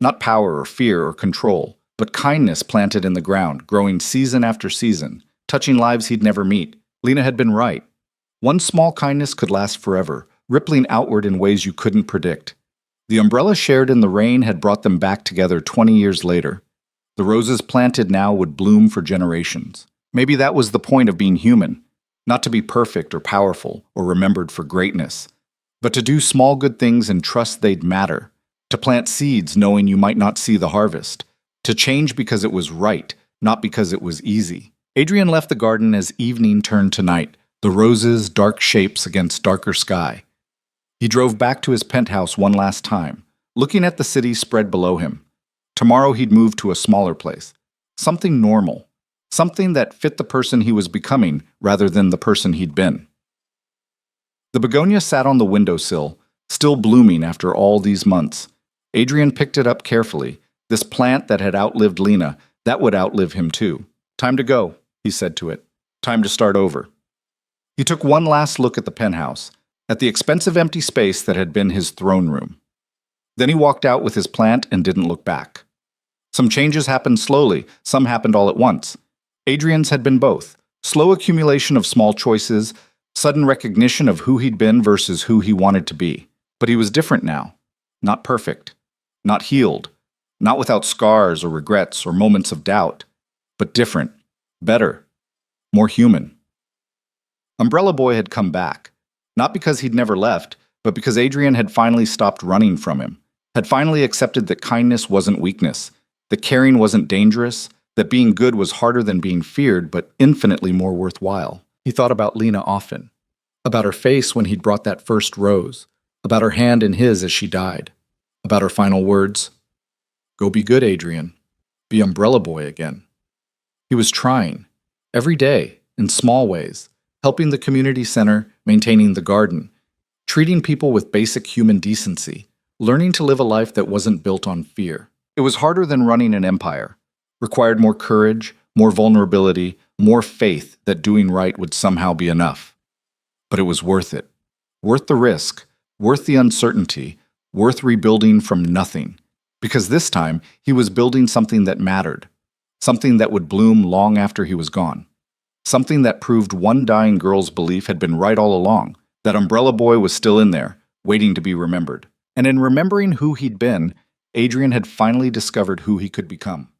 Not power or fear or control, but kindness planted in the ground, growing season after season, touching lives he'd never meet. Lena had been right. One small kindness could last forever, rippling outward in ways you couldn't predict. The umbrella shared in the rain had brought them back together 20 years later. The roses planted now would bloom for generations. Maybe that was the point of being human, not to be perfect or powerful or remembered for greatness, but to do small good things and trust they'd matter, to plant seeds knowing you might not see the harvest, to change because it was right, not because it was easy. Adrian left the garden as evening turned to night, the roses dark shapes against darker sky. He drove back to his penthouse one last time, looking at the city spread below him. Tomorrow he'd move to a smaller place, something normal, something that fit the person he was becoming rather than the person he'd been. The begonia sat on the windowsill, still blooming after all these months. Adrian picked it up carefully. This plant that had outlived Lena, that would outlive him too. "Time to go," he said to it. "Time to start over." He took one last look at the penthouse, at the expensive empty space that had been his throne room. Then he walked out with his plant and didn't look back. Some changes happened slowly, some happened all at once. Adrian's had been both. Slow accumulation of small choices, sudden recognition of who he'd been versus who he wanted to be. But he was different now. Not perfect. Not healed. Not without scars or regrets or moments of doubt. But different. Better. More human. Umbrella Boy had come back. Not because he'd never left, but because Adrian had finally stopped running from him. Had finally accepted that kindness wasn't weakness. That caring wasn't dangerous. That being good was harder than being feared, but infinitely more worthwhile. He thought about Lena often. About her face when he'd brought that first rose. About her hand in his as she died. About her final words. Go be good, Adrian. Be Umbrella Boy again. He was trying. Every day, in small ways. Helping the community center, maintaining the garden. Treating people with basic human decency. Learning to live a life that wasn't built on fear. It was harder than running an empire. Required more courage, more vulnerability, more faith that doing right would somehow be enough. But it was worth it. Worth the risk, worth the uncertainty, worth rebuilding from nothing. Because this time, he was building something that mattered. Something that would bloom long after he was gone. Something that proved one dying girl's belief had been right all along, that Umbrella Boy was still in there, waiting to be remembered. And in remembering who he'd been, Adrian had finally discovered who he could become.